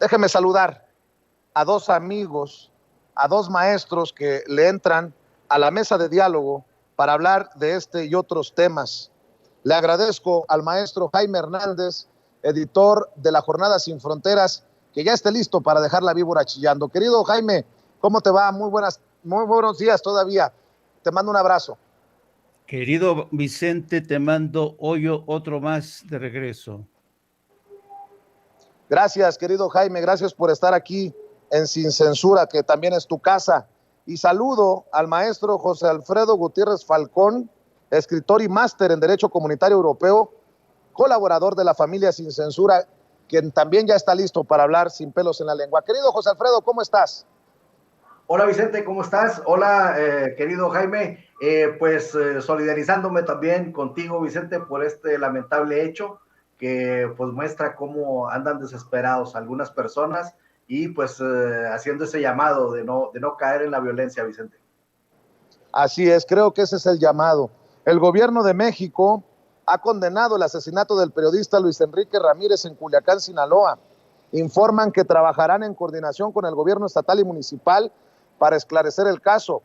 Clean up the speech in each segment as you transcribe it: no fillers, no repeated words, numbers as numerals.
Déjeme saludar a dos amigos, a dos maestros que le entran a la mesa de diálogo para hablar de este y otros temas. Le agradezco al maestro Jaime Hernández, editor de La Jornada Sin Fronteras, que ya esté listo para dejar la víbora chillando. Querido Jaime, ¿cómo te va? Muy buenos días todavía. Te mando un abrazo. Querido Vicente, te mando hoy otro más de regreso. Gracias, querido Jaime, gracias por estar aquí en Sin Censura, que también es tu casa. Y saludo al maestro José Alfredo Gutiérrez Falcón, escritor y máster en Derecho Comunitario Europeo, colaborador de la familia Sin Censura, quien también ya está listo para hablar sin pelos en la lengua. Querido José Alfredo, ¿cómo estás? Hola Vicente, ¿cómo estás? Hola, querido Jaime. Solidarizándome también contigo, Vicente, por este lamentable hecho que pues muestra cómo andan desesperados algunas personas y pues haciendo ese llamado de no caer en la violencia, Vicente. Así es, creo que ese es el llamado. El gobierno de México ha condenado el asesinato del periodista Luis Enrique Ramírez en Culiacán, Sinaloa. Informan que trabajarán en coordinación con el gobierno estatal y municipal para esclarecer el caso.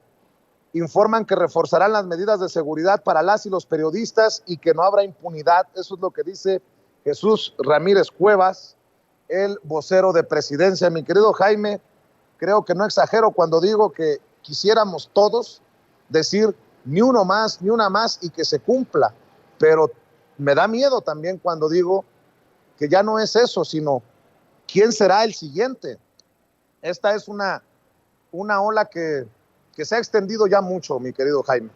Informan que reforzarán las medidas de seguridad para las y los periodistas y que no habrá impunidad. Eso es lo que dice Jesús Ramírez Cuevas, el vocero de Presidencia. Mi querido Jaime, creo que no exagero cuando digo que quisiéramos todos decir ni uno más, ni una más y que se cumpla, pero me da miedo también cuando digo que ya no es eso, sino ¿quién será el siguiente? Esta es una ola que se ha extendido ya mucho, mi querido Jaime.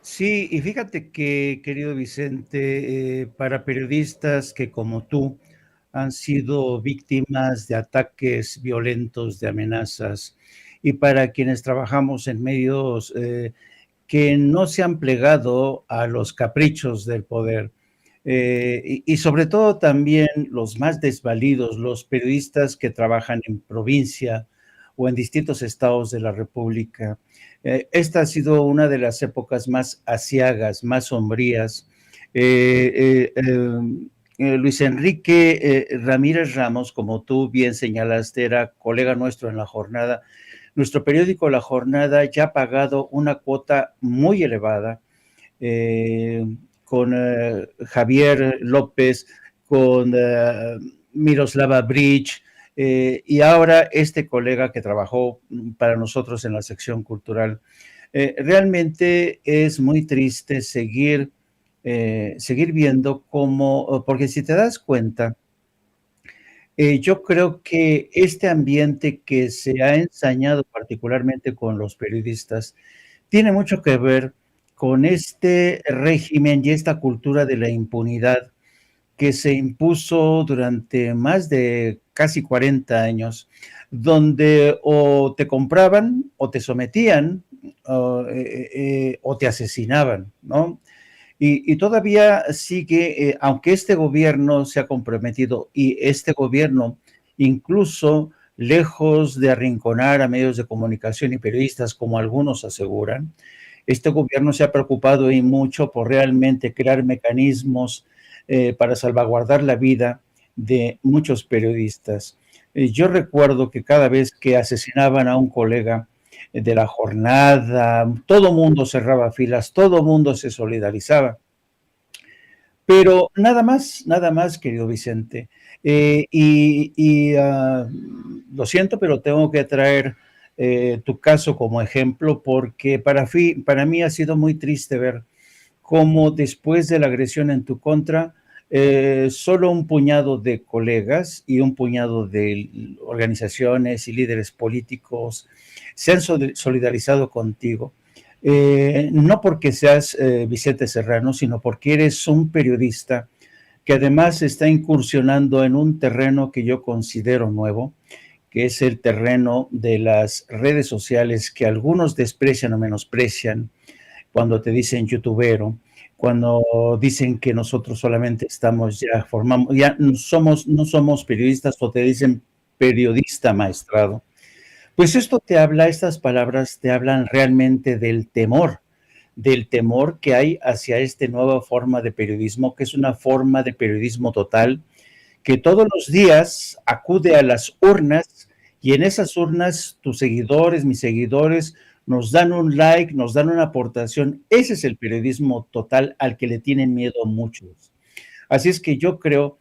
Sí, y fíjate que, querido Vicente, para periodistas que como tú han sido víctimas de ataques violentos, de amenazas, y para quienes trabajamos en medios que no se han plegado a los caprichos del poder, y sobre todo también los más desvalidos, los periodistas que trabajan en provincia o en distintos estados de la República. Esta ha sido una de las épocas más aciagas, más sombrías. Luis Enrique Ramírez Ramos, como tú bien señalaste, era colega nuestro en La Jornada. Nuestro periódico La Jornada ya ha pagado una cuota muy elevada con Javier López, con Miroslava Bridge, y ahora este colega que trabajó para nosotros en la sección cultural. Realmente es muy triste seguir viendo cómo, porque si te das cuenta, yo creo que este ambiente que se ha ensañado particularmente con los periodistas tiene mucho que ver con este régimen y esta cultura de la impunidad que se impuso durante más de casi 40 años, donde o te compraban o te sometían o te asesinaban, ¿no? Y todavía sigue, aunque este gobierno se ha comprometido y este gobierno incluso lejos de arrinconar a medios de comunicación y periodistas como algunos aseguran, este gobierno se ha preocupado y mucho por realmente crear mecanismos para salvaguardar la vida de muchos periodistas. Yo recuerdo que cada vez que asesinaban a un colega de La Jornada, todo mundo cerraba filas, todo mundo se solidarizaba. Pero nada más, querido Vicente. Lo siento, pero tengo que traer tu caso como ejemplo porque para mí ha sido muy triste ver cómo después de la agresión en tu contra, solo un puñado de colegas y un puñado de organizaciones y líderes políticos se han solidarizado contigo. No porque seas Vicente Serrano, sino porque eres un periodista que además está incursionando en un terreno que yo considero nuevo, que es el terreno de las redes sociales que algunos desprecian o menosprecian cuando te dicen youtubero, cuando dicen que nosotros solamente no somos periodistas o te dicen periodista maestrado. Pues estas palabras te hablan realmente del temor que hay hacia esta nueva forma de periodismo, que es una forma de periodismo total, que todos los días acude a las urnas y en esas urnas tus seguidores, mis seguidores, nos dan un like, nos dan una aportación. Ese es el periodismo total al que le tienen miedo muchos. Así es que yo creo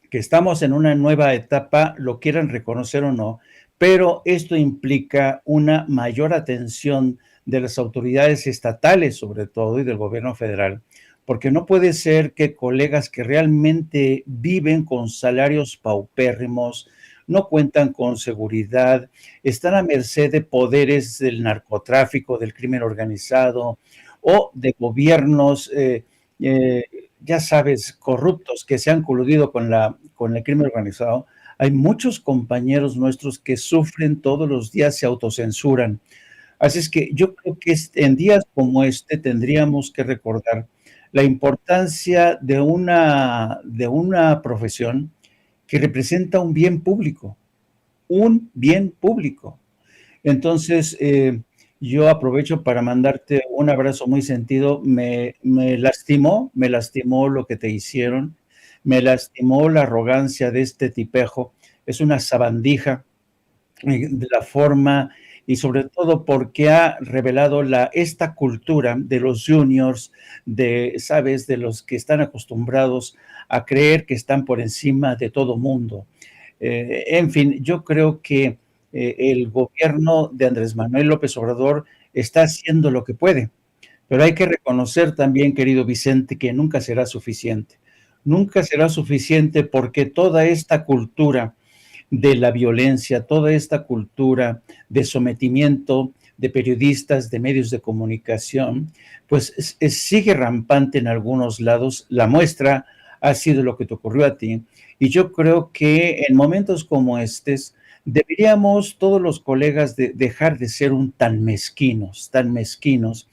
que estamos en una nueva etapa, lo quieran reconocer o no, pero esto implica una mayor atención de las autoridades estatales, sobre todo, y del gobierno federal, porque no puede ser que colegas que realmente viven con salarios paupérrimos, no cuentan con seguridad, están a merced de poderes del narcotráfico, del crimen organizado o de gobiernos eh, ya sabes, corruptos que se han coludido con el crimen organizado. Hay muchos compañeros nuestros que sufren todos los días, se autocensuran. Así es que yo creo que en días como este tendríamos que recordar la importancia de una profesión que representa un bien público, un bien público. Entonces, yo aprovecho para mandarte un abrazo muy sentido. Me lastimó lo que te hicieron, me lastimó la arrogancia de este tipejo. Es una sabandija de la forma y sobre todo porque ha revelado esta cultura de los juniors, sabes, de los que están acostumbrados a creer que están por encima de todo mundo. En fin, yo creo que el gobierno de Andrés Manuel López Obrador está haciendo lo que puede, pero hay que reconocer también, querido Vicente, que nunca será suficiente. Nunca será suficiente porque toda esta cultura de la violencia, toda esta cultura de sometimiento de periodistas, de medios de comunicación, pues sigue rampante en algunos lados. La muestra ha sido lo que te ocurrió a ti. Y yo creo que en momentos como estos, deberíamos todos los colegas dejar de ser tan mezquinos, tan mezquinos.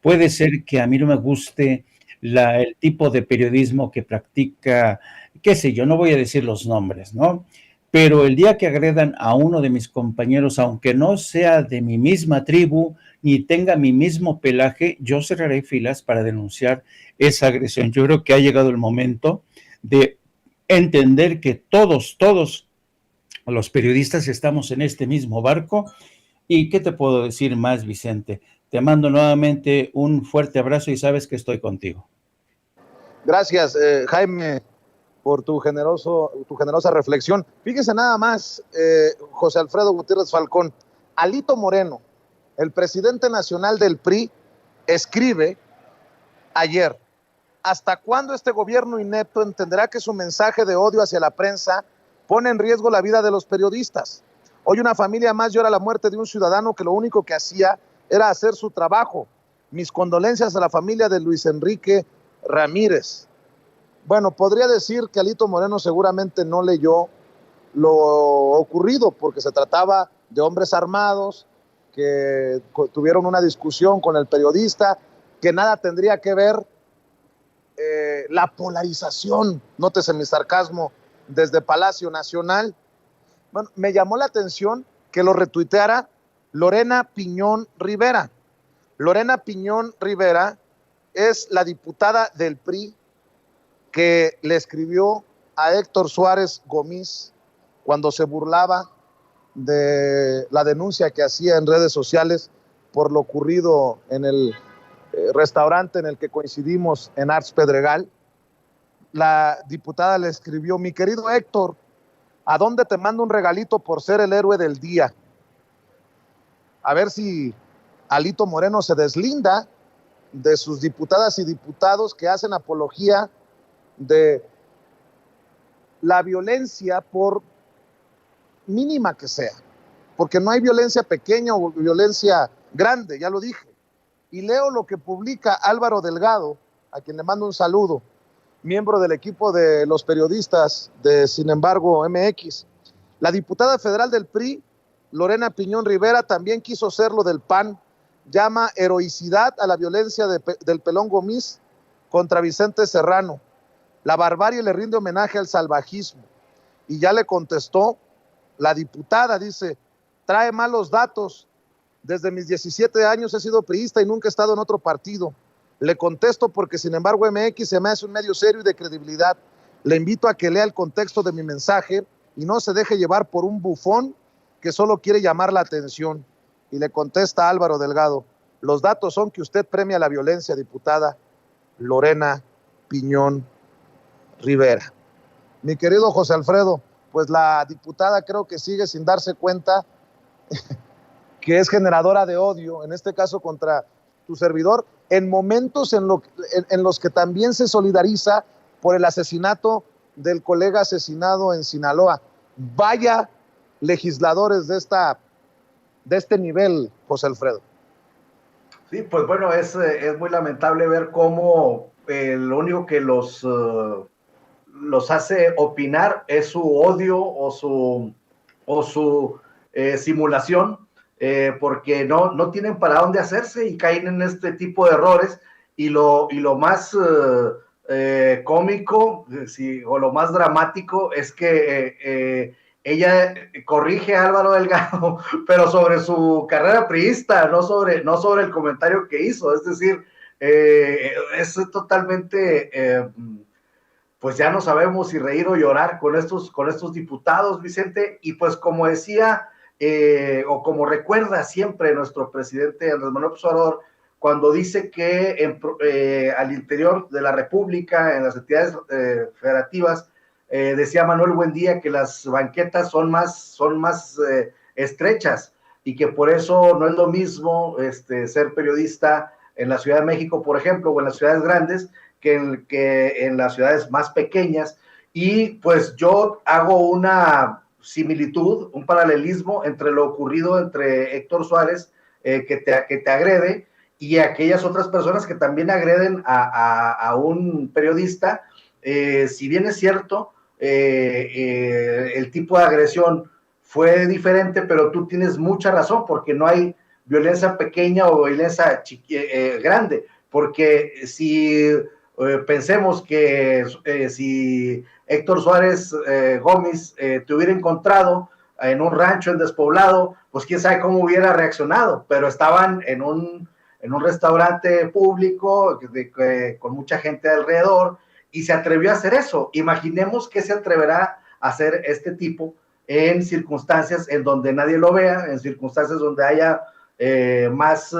Puede ser que a mí no me guste el tipo de periodismo que practica, qué sé yo, no voy a decir los nombres, ¿no? Pero el día que agredan a uno de mis compañeros, aunque no sea de mi misma tribu, ni tenga mi mismo pelaje, yo cerraré filas para denunciar esa agresión. Yo creo que ha llegado el momento de entender que todos los periodistas estamos en este mismo barco. ¿Y qué te puedo decir más, Vicente? Te mando nuevamente un fuerte abrazo y sabes que estoy contigo. Gracias, Jaime, por tu generosa reflexión. Fíjese nada más, José Alfredo Gutiérrez Falcón, Alito Moreno, el presidente nacional del PRI, escribe ayer: ¿hasta cuándo este gobierno inepto entenderá que su mensaje de odio hacia la prensa pone en riesgo la vida de los periodistas? Hoy una familia más llora la muerte de un ciudadano que lo único que hacía era hacer su trabajo. Mis condolencias a la familia de Luis Enrique Ramírez. Bueno, podría decir que Alito Moreno seguramente no leyó lo ocurrido, porque se trataba de hombres armados que tuvieron una discusión con el periodista, que nada tendría que ver la polarización, nótese mi sarcasmo, desde Palacio Nacional. Bueno, me llamó la atención que lo retuiteara Lorena Piñón Rivera. Lorena Piñón Rivera es la diputada del PRI que le escribió a Héctor Suárez Gómez cuando se burlaba de la denuncia que hacía en redes sociales por lo ocurrido en el restaurante en el que coincidimos en Arts Pedregal. La diputada le escribió: mi querido Héctor, ¿a dónde te mando un regalito por ser el héroe del día? A ver si Alito Moreno se deslinda de sus diputadas y diputados que hacen apología de la violencia, por mínima que sea, porque no hay violencia pequeña o violencia grande, ya lo dije. Y leo lo que publica Álvaro Delgado, a quien le mando un saludo, miembro del equipo de los periodistas de Sin Embargo MX. La diputada federal del PRI, Lorena Piñón Rivera, también quiso ser lo del PAN. Llama heroicidad a la violencia del Pelón Gómez contra Vicente Serrano. La barbarie le rinde homenaje al salvajismo. Y ya le contestó la diputada, dice: trae malos datos. Desde mis 17 años he sido priista y nunca he estado en otro partido. Le contesto porque Sin Embargo MX se me hace un medio serio y de credibilidad. Le invito a que lea el contexto de mi mensaje y no se deje llevar por un bufón que solo quiere llamar la atención. Y le contesta Álvaro Delgado: los datos son que usted premia la violencia, diputada Lorena Piñón Rivera. Mi querido José Alfredo, pues la diputada creo que sigue sin darse cuenta que es generadora de odio, en este caso contra tu servidor, en momentos en los que también se solidariza por el asesinato del colega asesinado en Sinaloa. Vaya legisladores de este nivel, José Alfredo. Sí, pues bueno, es muy lamentable ver cómo lo único que los hace opinar es su odio o su simulación, porque no tienen para dónde hacerse y caen en este tipo de errores. Y lo más cómico, o lo más dramático, es que ella corrige a Álvaro Delgado, pero sobre su carrera priista, no sobre el comentario que hizo. Es decir, es totalmente, pues ya no sabemos si reír o llorar con estos diputados, Vicente. Y pues como decía, o como recuerda siempre nuestro presidente Andrés Manuel López Obrador, cuando dice que al interior de la República, en las entidades federativas, decía Manuel Buendía que las banquetas son más estrechas, y que por eso no es lo mismo ser periodista en la Ciudad de México, por ejemplo, o en las ciudades grandes, que en las ciudades más pequeñas. Y pues yo hago una similitud, un paralelismo entre lo ocurrido entre Héctor Suárez, que te agrede, y aquellas otras personas que también agreden a un periodista. Si bien es cierto, el tipo de agresión fue diferente, pero tú tienes mucha razón, porque no hay violencia pequeña o violencia grande, porque si pensemos que si Héctor Suárez Gómez te hubiera encontrado en un rancho en despoblado, pues quién sabe cómo hubiera reaccionado, pero estaban en un restaurante público con mucha gente alrededor, y se atrevió a hacer eso. Imaginemos que se atreverá a hacer este tipo en circunstancias en donde nadie lo vea, en circunstancias donde haya más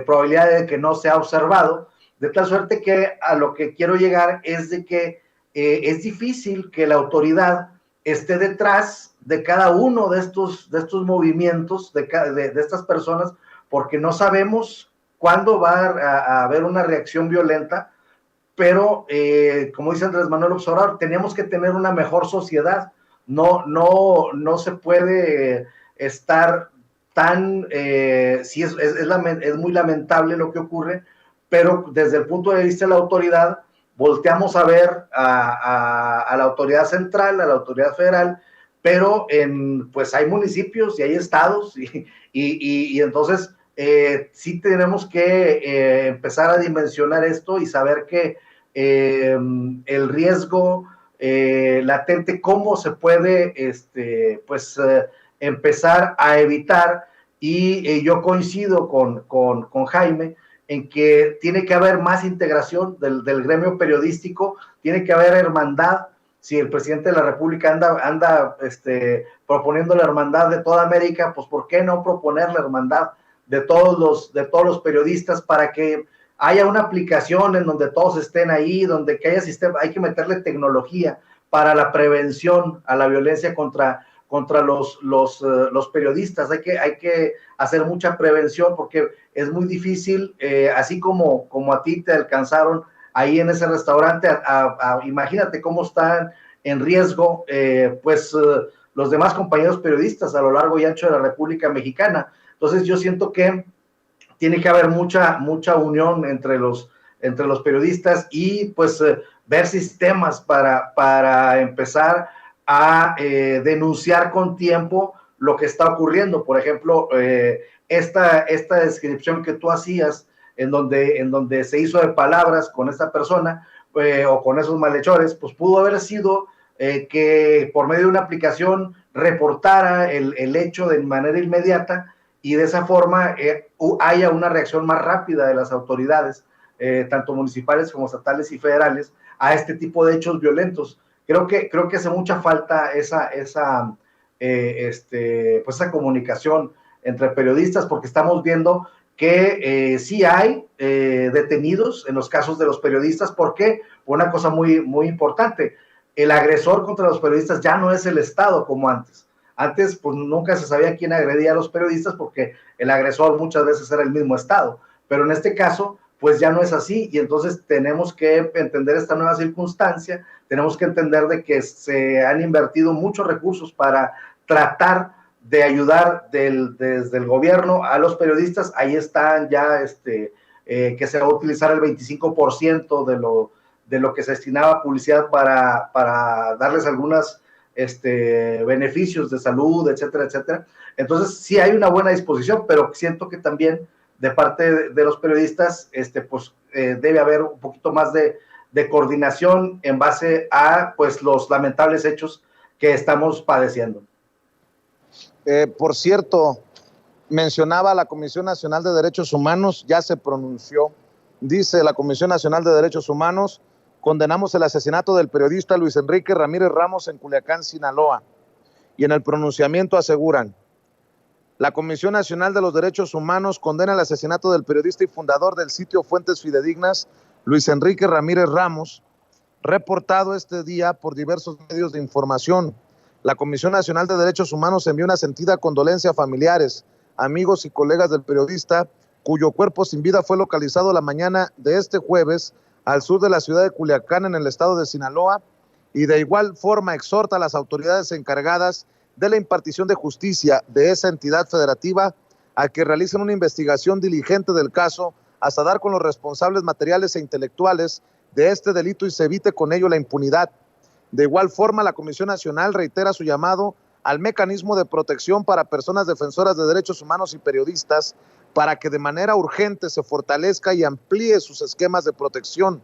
probabilidad de que no sea observado, de tal suerte que a lo que quiero llegar es de que es difícil que la autoridad esté detrás de cada uno de estos movimientos, de estas personas, porque no sabemos cuándo va a haber una reacción violenta. Pero, como dice Andrés Manuel López Obrador, tenemos que tener una mejor sociedad. No se puede estar tan, sí es muy lamentable lo que ocurre, pero desde el punto de vista de la autoridad, volteamos a ver a la autoridad central, a la autoridad federal, pero pues hay municipios y hay estados, y entonces sí tenemos que empezar a dimensionar esto y saber que el riesgo latente, cómo se puede empezar a evitar. Y yo coincido con Jaime en que tiene que haber más integración del gremio periodístico, tiene que haber hermandad. Si el presidente de la República anda proponiendo la hermandad de toda América, pues ¿por qué no proponer la hermandad de todos los periodistas, para que haya una aplicación en donde todos estén ahí, donde que haya sistema? Hay que meterle tecnología para la prevención a la violencia contra los periodistas. Hay que hacer mucha prevención, porque es muy difícil, así como a ti te alcanzaron ahí en ese restaurante, imagínate cómo están en riesgo los demás compañeros periodistas a lo largo y ancho de la República Mexicana. Entonces yo siento que tiene que haber mucha unión entre los periodistas, y pues ver sistemas para empezar a denunciar con tiempo lo que está ocurriendo. Por ejemplo, esta descripción que tú hacías, en donde se hizo de palabras con esta persona o con esos malhechores, pues pudo haber sido que por medio de una aplicación reportara el hecho de manera inmediata, y de esa forma haya una reacción más rápida de las autoridades, tanto municipales como estatales y federales, a este tipo de hechos violentos. Creo que hace mucha falta esa comunicación entre periodistas, porque estamos viendo que sí hay detenidos en los casos de los periodistas. ¿Por qué? Una cosa muy, muy importante: el agresor contra los periodistas ya no es el Estado como antes. Antes, pues nunca se sabía quién agredía a los periodistas, porque el agresor muchas veces era el mismo Estado, pero en este caso, pues ya no es así, y entonces tenemos que entender esta nueva circunstancia, tenemos que entender de que se han invertido muchos recursos para tratar de ayudar desde el gobierno a los periodistas. Ahí están ya que se va a utilizar el 25% de lo que se destinaba a publicidad para darles algunas beneficios de salud, etcétera, etcétera. Entonces sí hay una buena disposición, pero siento que también de parte de los periodistas debe haber un poquito más de coordinación en base a pues los lamentables hechos que estamos padeciendo. Por cierto, mencionaba la Comisión Nacional de Derechos Humanos, ya se pronunció. Dice la Comisión Nacional de Derechos Humanos: condenamos el asesinato del periodista Luis Enrique Ramírez Ramos en Culiacán, Sinaloa. Y en el pronunciamiento aseguran: la Comisión Nacional de los Derechos Humanos condena el asesinato del periodista y fundador del sitio Fuentes Fidedignas, Luis Enrique Ramírez Ramos, reportado este día por diversos medios de información. La Comisión Nacional de Derechos Humanos envió una sentida condolencia a familiares, amigos y colegas del periodista, cuyo cuerpo sin vida fue localizado la mañana de este jueves al sur de la ciudad de Culiacán, en el estado de Sinaloa, y de igual forma exhorta a las autoridades encargadas de la impartición de justicia de esa entidad federativa a que realicen una investigación diligente del caso hasta dar con los responsables materiales e intelectuales de este delito y se evite con ello la impunidad. De igual forma, la Comisión Nacional reitera su llamado al mecanismo de protección para personas defensoras de derechos humanos y periodistas para que de manera urgente se fortalezca y amplíe sus esquemas de protección.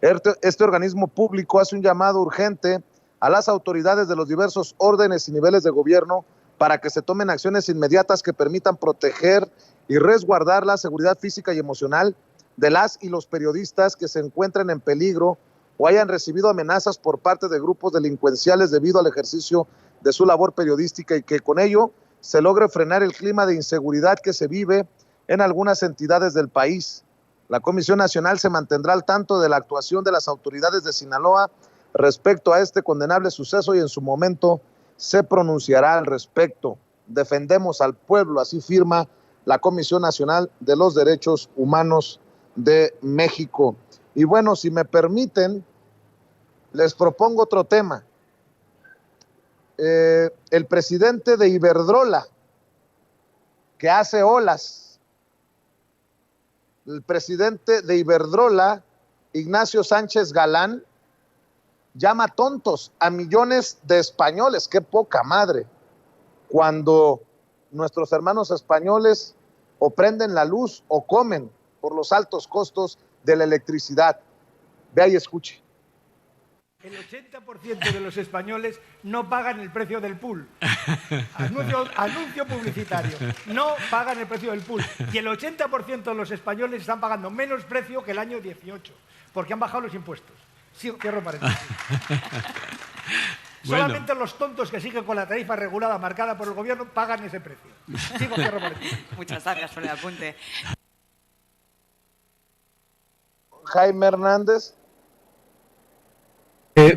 Este organismo público hace un llamado urgente a las autoridades de los diversos órdenes y niveles de gobierno para que se tomen acciones inmediatas que permitan proteger y resguardar la seguridad física y emocional de las y los periodistas que se encuentren en peligro o hayan recibido amenazas por parte de grupos delincuenciales debido al ejercicio de su labor periodística, y que con ello se logre frenar el clima de inseguridad que se vive en algunas entidades del país. La Comisión Nacional se mantendrá al tanto de la actuación de las autoridades de Sinaloa respecto a este condenable suceso y en su momento se pronunciará al respecto. Defendemos al pueblo, así firma la Comisión Nacional de los Derechos Humanos de México. Y bueno, si me permiten, les propongo otro tema. El presidente de Iberdrola, que hace olas, el presidente de Iberdrola, Ignacio Sánchez Galán, llama tontos a millones de españoles. ¡Qué poca madre! Cuando nuestros hermanos españoles o prenden la luz o comen por los altos costos de la electricidad. Vea y escuche. El 80% de los españoles no pagan el precio del pool. Anuncio publicitario. No pagan el precio del pool. Y el 80% de los españoles están pagando menos precio que el año 18, porque han bajado los impuestos. Sí, cierro paréntesis. Bueno. Solamente los tontos que siguen con la tarifa regulada marcada por el gobierno pagan ese precio. Sigo, cierro paréntesis. Muchas gracias por el apunte. Jaime Hernández.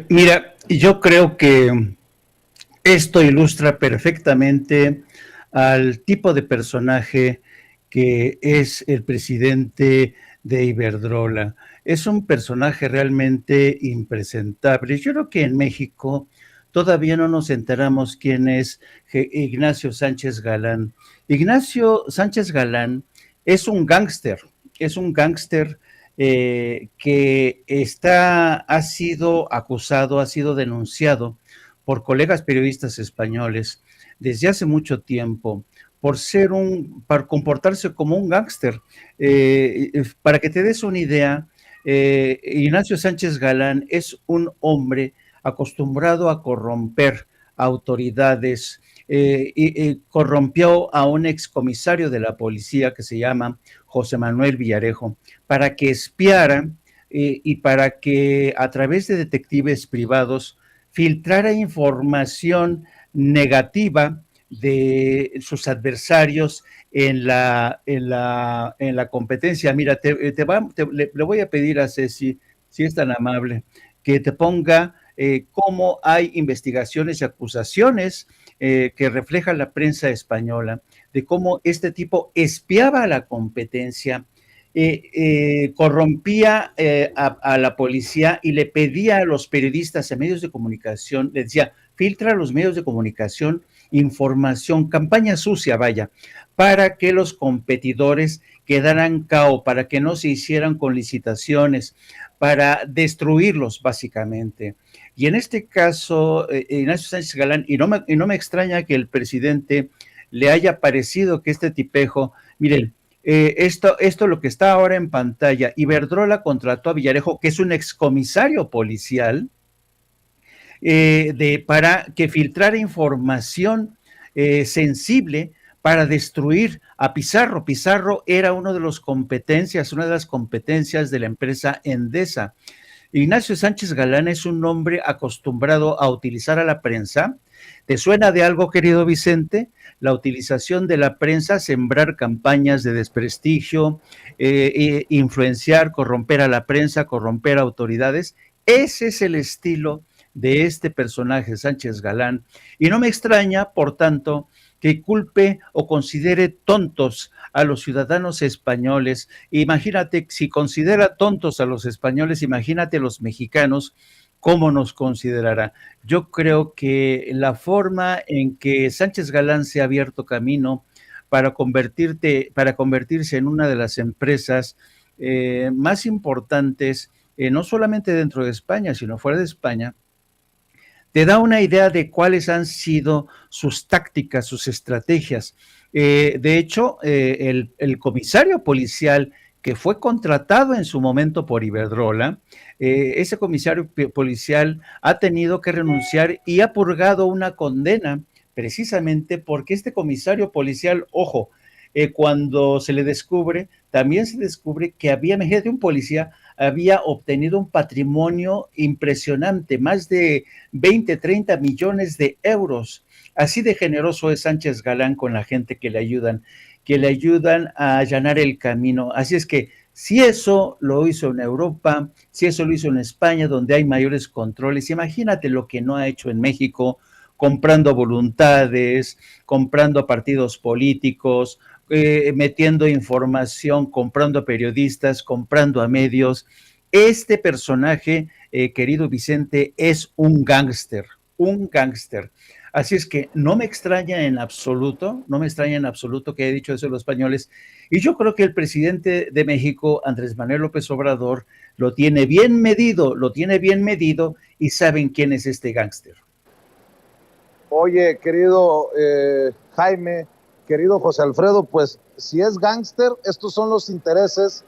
Mira, yo creo que esto ilustra perfectamente al tipo de personaje que es el presidente de Iberdrola. Es un personaje realmente impresentable. Yo creo que en México todavía no nos enteramos quién es Ignacio Sánchez Galán. Ignacio Sánchez Galán es un gángster que ha sido acusado, ha sido denunciado por colegas periodistas españoles desde hace mucho tiempo por comportarse como un gángster. Para que te des una idea, Ignacio Sánchez Galán es un hombre acostumbrado a corromper autoridades, corrompió a un excomisario de la policía que se llama José Manuel Villarejo para que espiara y para que a través de detectives privados filtrara información negativa de sus adversarios en la competencia. Mira, le voy a pedir a Ceci, si es tan amable, que te ponga cómo hay investigaciones y acusaciones que refleja la prensa española, de cómo este tipo espiaba a la competencia, corrompía a la policía y le pedía a los periodistas y medios de comunicación, le decía, filtra a los medios de comunicación información, campaña sucia, vaya, para que los competidores quedaran cao, para que no se hicieran con licitaciones, para destruirlos básicamente. Y en este caso, Ignacio Sánchez Galán, y no me extraña que el presidente le haya parecido que este tipejo, miren, esto lo que está ahora en pantalla, Iberdrola contrató a Villarejo, que es un excomisario policial, para que filtrara información sensible para destruir a Pizarro. Pizarro era una de las competencias de la empresa Endesa. Ignacio Sánchez Galán es un hombre acostumbrado a utilizar a la prensa. ¿Te suena de algo, querido Vicente? La utilización de la prensa, sembrar campañas de desprestigio, influenciar, corromper a la prensa, corromper a autoridades. Ese es el estilo de este personaje, Sánchez Galán. Y no me extraña, por tanto, que culpe o considere tontos a los ciudadanos españoles. Imagínate, si considera tontos a los españoles, imagínate los mexicanos, ¿cómo nos considerará? Yo creo que la forma en que Sánchez Galán se ha abierto camino para convertirse en una de las empresas más importantes, no solamente dentro de España, sino fuera de España, te da una idea de cuáles han sido sus tácticas, sus estrategias. De hecho, el comisario policial que fue contratado en su momento por Iberdrola, ese comisario policial ha tenido que renunciar y ha purgado una condena precisamente porque este comisario policial, ojo, cuando se le descubre, también se descubre que había, imagínate, un policía había obtenido un patrimonio impresionante, más de 20, 30 millones de euros. Así de generoso es Sánchez Galán con la gente que le ayudan a allanar el camino. Así es que si eso lo hizo en Europa, si eso lo hizo en España, donde hay mayores controles, imagínate lo que no ha hecho en México, comprando voluntades, comprando partidos políticos, metiendo información, comprando periodistas, comprando a medios. Este personaje, querido Vicente, es un gángster, un gángster. Así es que no me extraña en absoluto que haya dicho eso los españoles. Y yo creo que el presidente de México, Andrés Manuel López Obrador, lo tiene bien medido y saben quién es este gángster. Oye, querido Jaime, querido José Alfredo, pues si es gángster, estos son los intereses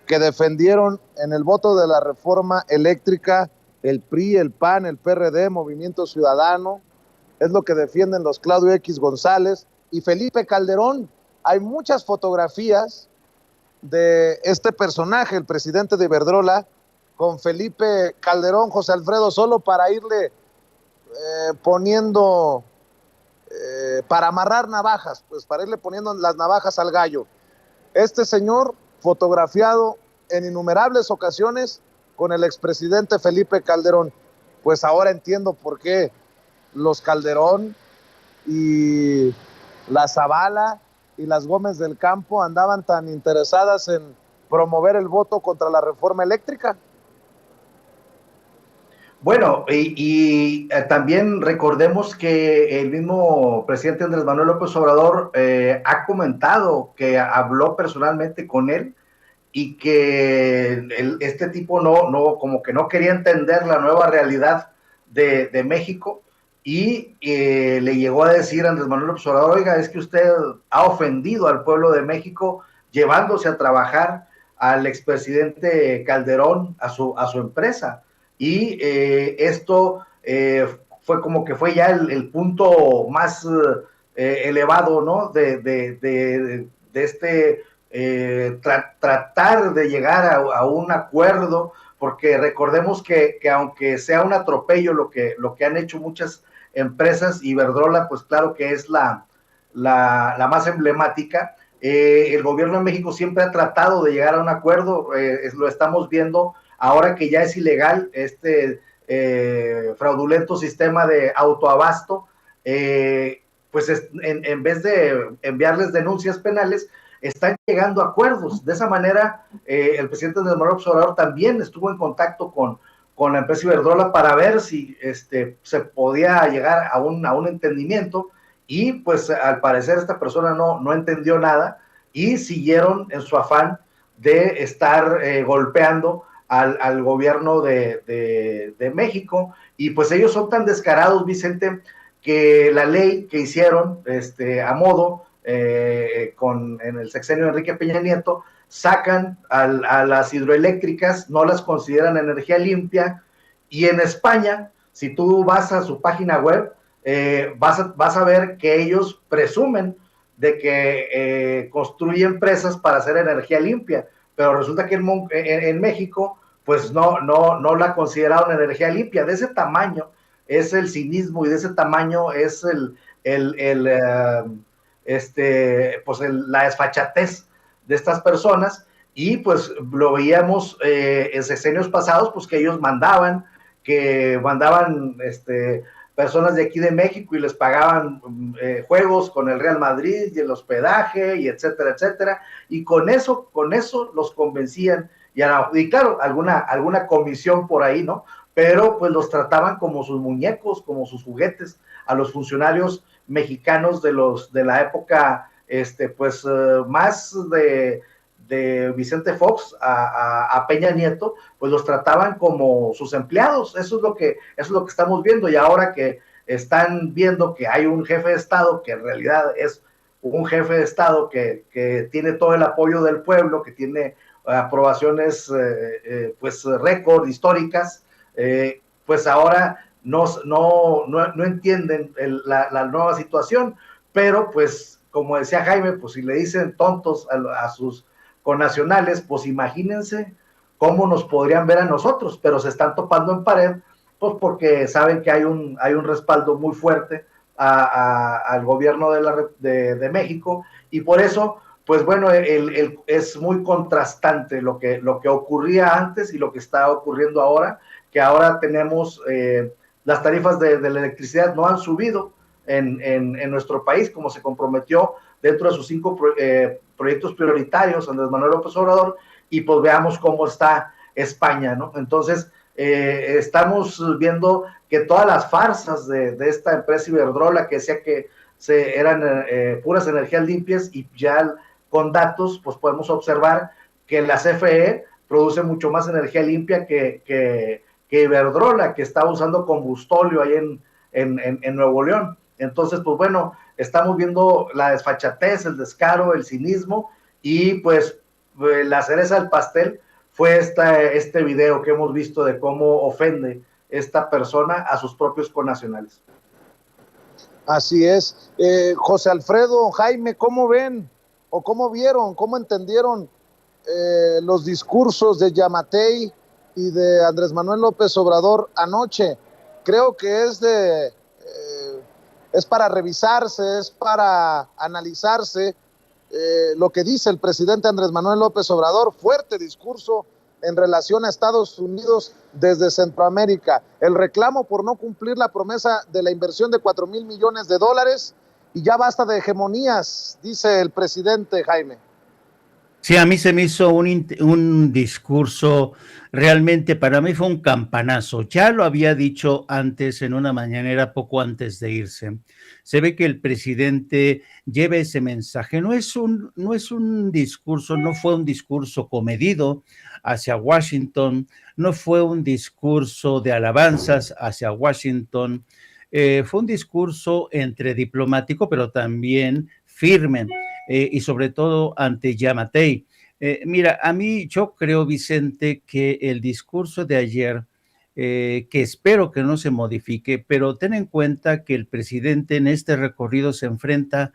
que defendieron en el voto de la reforma eléctrica el PRI, el PAN, el PRD, Movimiento Ciudadano, es lo que defienden los Claudio X González y Felipe Calderón. Hay muchas fotografías de este personaje, el presidente de Iberdrola, con Felipe Calderón, José Alfredo, solo para irle poniendo, para amarrar navajas, pues para irle poniendo las navajas al gallo. Este señor fotografiado en innumerables ocasiones con el expresidente Felipe Calderón. Pues ahora entiendo por qué los Calderón y la Zavala y las Gómez del Campo andaban tan interesadas en promover el voto contra la reforma eléctrica. Bueno, y también recordemos que el mismo presidente Andrés Manuel López Obrador ha comentado que habló personalmente con él y que este tipo como que no quería entender la nueva realidad de México y le llegó a decir a Andrés Manuel López Obrador, oiga, es que usted ha ofendido al pueblo de México llevándose a trabajar al expresidente Calderón a su empresa. Y esto fue como que fue ya el punto más elevado, ¿no? de este tratar de llegar a un acuerdo, porque recordemos que aunque sea un atropello lo que han hecho muchas empresas, Iberdrola, pues claro que es la más emblemática, el gobierno de México siempre ha tratado de llegar a un acuerdo, lo estamos viendo ahora que ya es ilegal este fraudulento sistema de autoabasto, pues en vez de enviarles denuncias penales, están llegando a acuerdos. De esa manera, el presidente Andrés Manuel López Obrador también estuvo en contacto con la empresa Iberdrola para ver si se podía llegar a un entendimiento, y pues al parecer esta persona no entendió nada y siguieron en su afán de estar golpeando al gobierno de México, y pues ellos son tan descarados, Vicente, que la ley que hicieron a modo en el sexenio de Enrique Peña Nieto, sacan a las hidroeléctricas, no las consideran energía limpia, y en España, si tú vas a su página web, vas a ver que ellos presumen de que construyen presas para hacer energía limpia, pero resulta que en México pues no la consideraron energía limpia. De ese tamaño es el cinismo, y de ese tamaño es la desfachatez de estas personas, y pues lo veíamos en sexenios pasados, pues que ellos mandaban personas de aquí de México y les pagaban juegos con el Real Madrid y el hospedaje y etcétera, etcétera, y con eso los convencían, y claro, alguna comisión por ahí, ¿no? Pero pues los trataban como sus muñecos, como sus juguetes, a los funcionarios mexicanos de la época, más de Vicente Fox a Peña Nieto, pues los trataban como sus empleados. Eso es lo que estamos viendo, y ahora que están viendo que hay un jefe de Estado que en realidad es un jefe de Estado que tiene todo el apoyo del pueblo, que tiene aprobaciones pues récord históricas, pues ahora no entienden la nueva situación, pero pues como decía Jaime, pues si le dicen tontos a sus connacionales, pues imagínense cómo nos podrían ver a nosotros, pero se están topando en pared, pues porque saben que hay un respaldo muy fuerte al gobierno de México, y por eso, pues bueno, es muy contrastante lo que ocurría antes y lo que está ocurriendo ahora, que ahora tenemos las tarifas de la electricidad no han subido en nuestro país, como se comprometió dentro de sus 5 proyectos prioritarios Andrés Manuel López Obrador, y pues veamos cómo está España, ¿no? Entonces, estamos viendo que todas las farsas de esta empresa Iberdrola, que decía que eran puras energías limpias, y ya con datos, pues podemos observar que la CFE produce mucho más energía limpia que Iberdrola, que está usando combustóleo ahí en Nuevo León. Entonces, pues bueno, estamos viendo la desfachatez, el descaro, el cinismo, y pues la cereza del pastel fue este video que hemos visto de cómo ofende esta persona a sus propios connacionales. Así es. José Alfredo, Jaime, ¿cómo ven o cómo vieron, cómo entendieron los discursos de Yamatei y de Andrés Manuel López Obrador anoche? Creo que es para revisarse, es para analizarse lo que dice el presidente Andrés Manuel López Obrador. Fuerte discurso en relación a Estados Unidos desde Centroamérica. El reclamo por no cumplir la promesa de la inversión de $4,000 millones, y ya basta de hegemonías, dice el presidente, Jaime. Sí, a mí se me hizo un discurso, realmente para mí fue un campanazo. Ya lo había dicho antes en una mañanera poco antes de irse. Se ve que el presidente lleva ese mensaje. No es un discurso, no fue un discurso comedido hacia Washington, no fue un discurso de alabanzas hacia Washington, fue un discurso entre diplomático, pero también firme. Y sobre todo ante Yamatei. Mira, a mí yo creo, Vicente, que el discurso de ayer, que espero que no se modifique, pero ten en cuenta que el presidente en este recorrido se enfrenta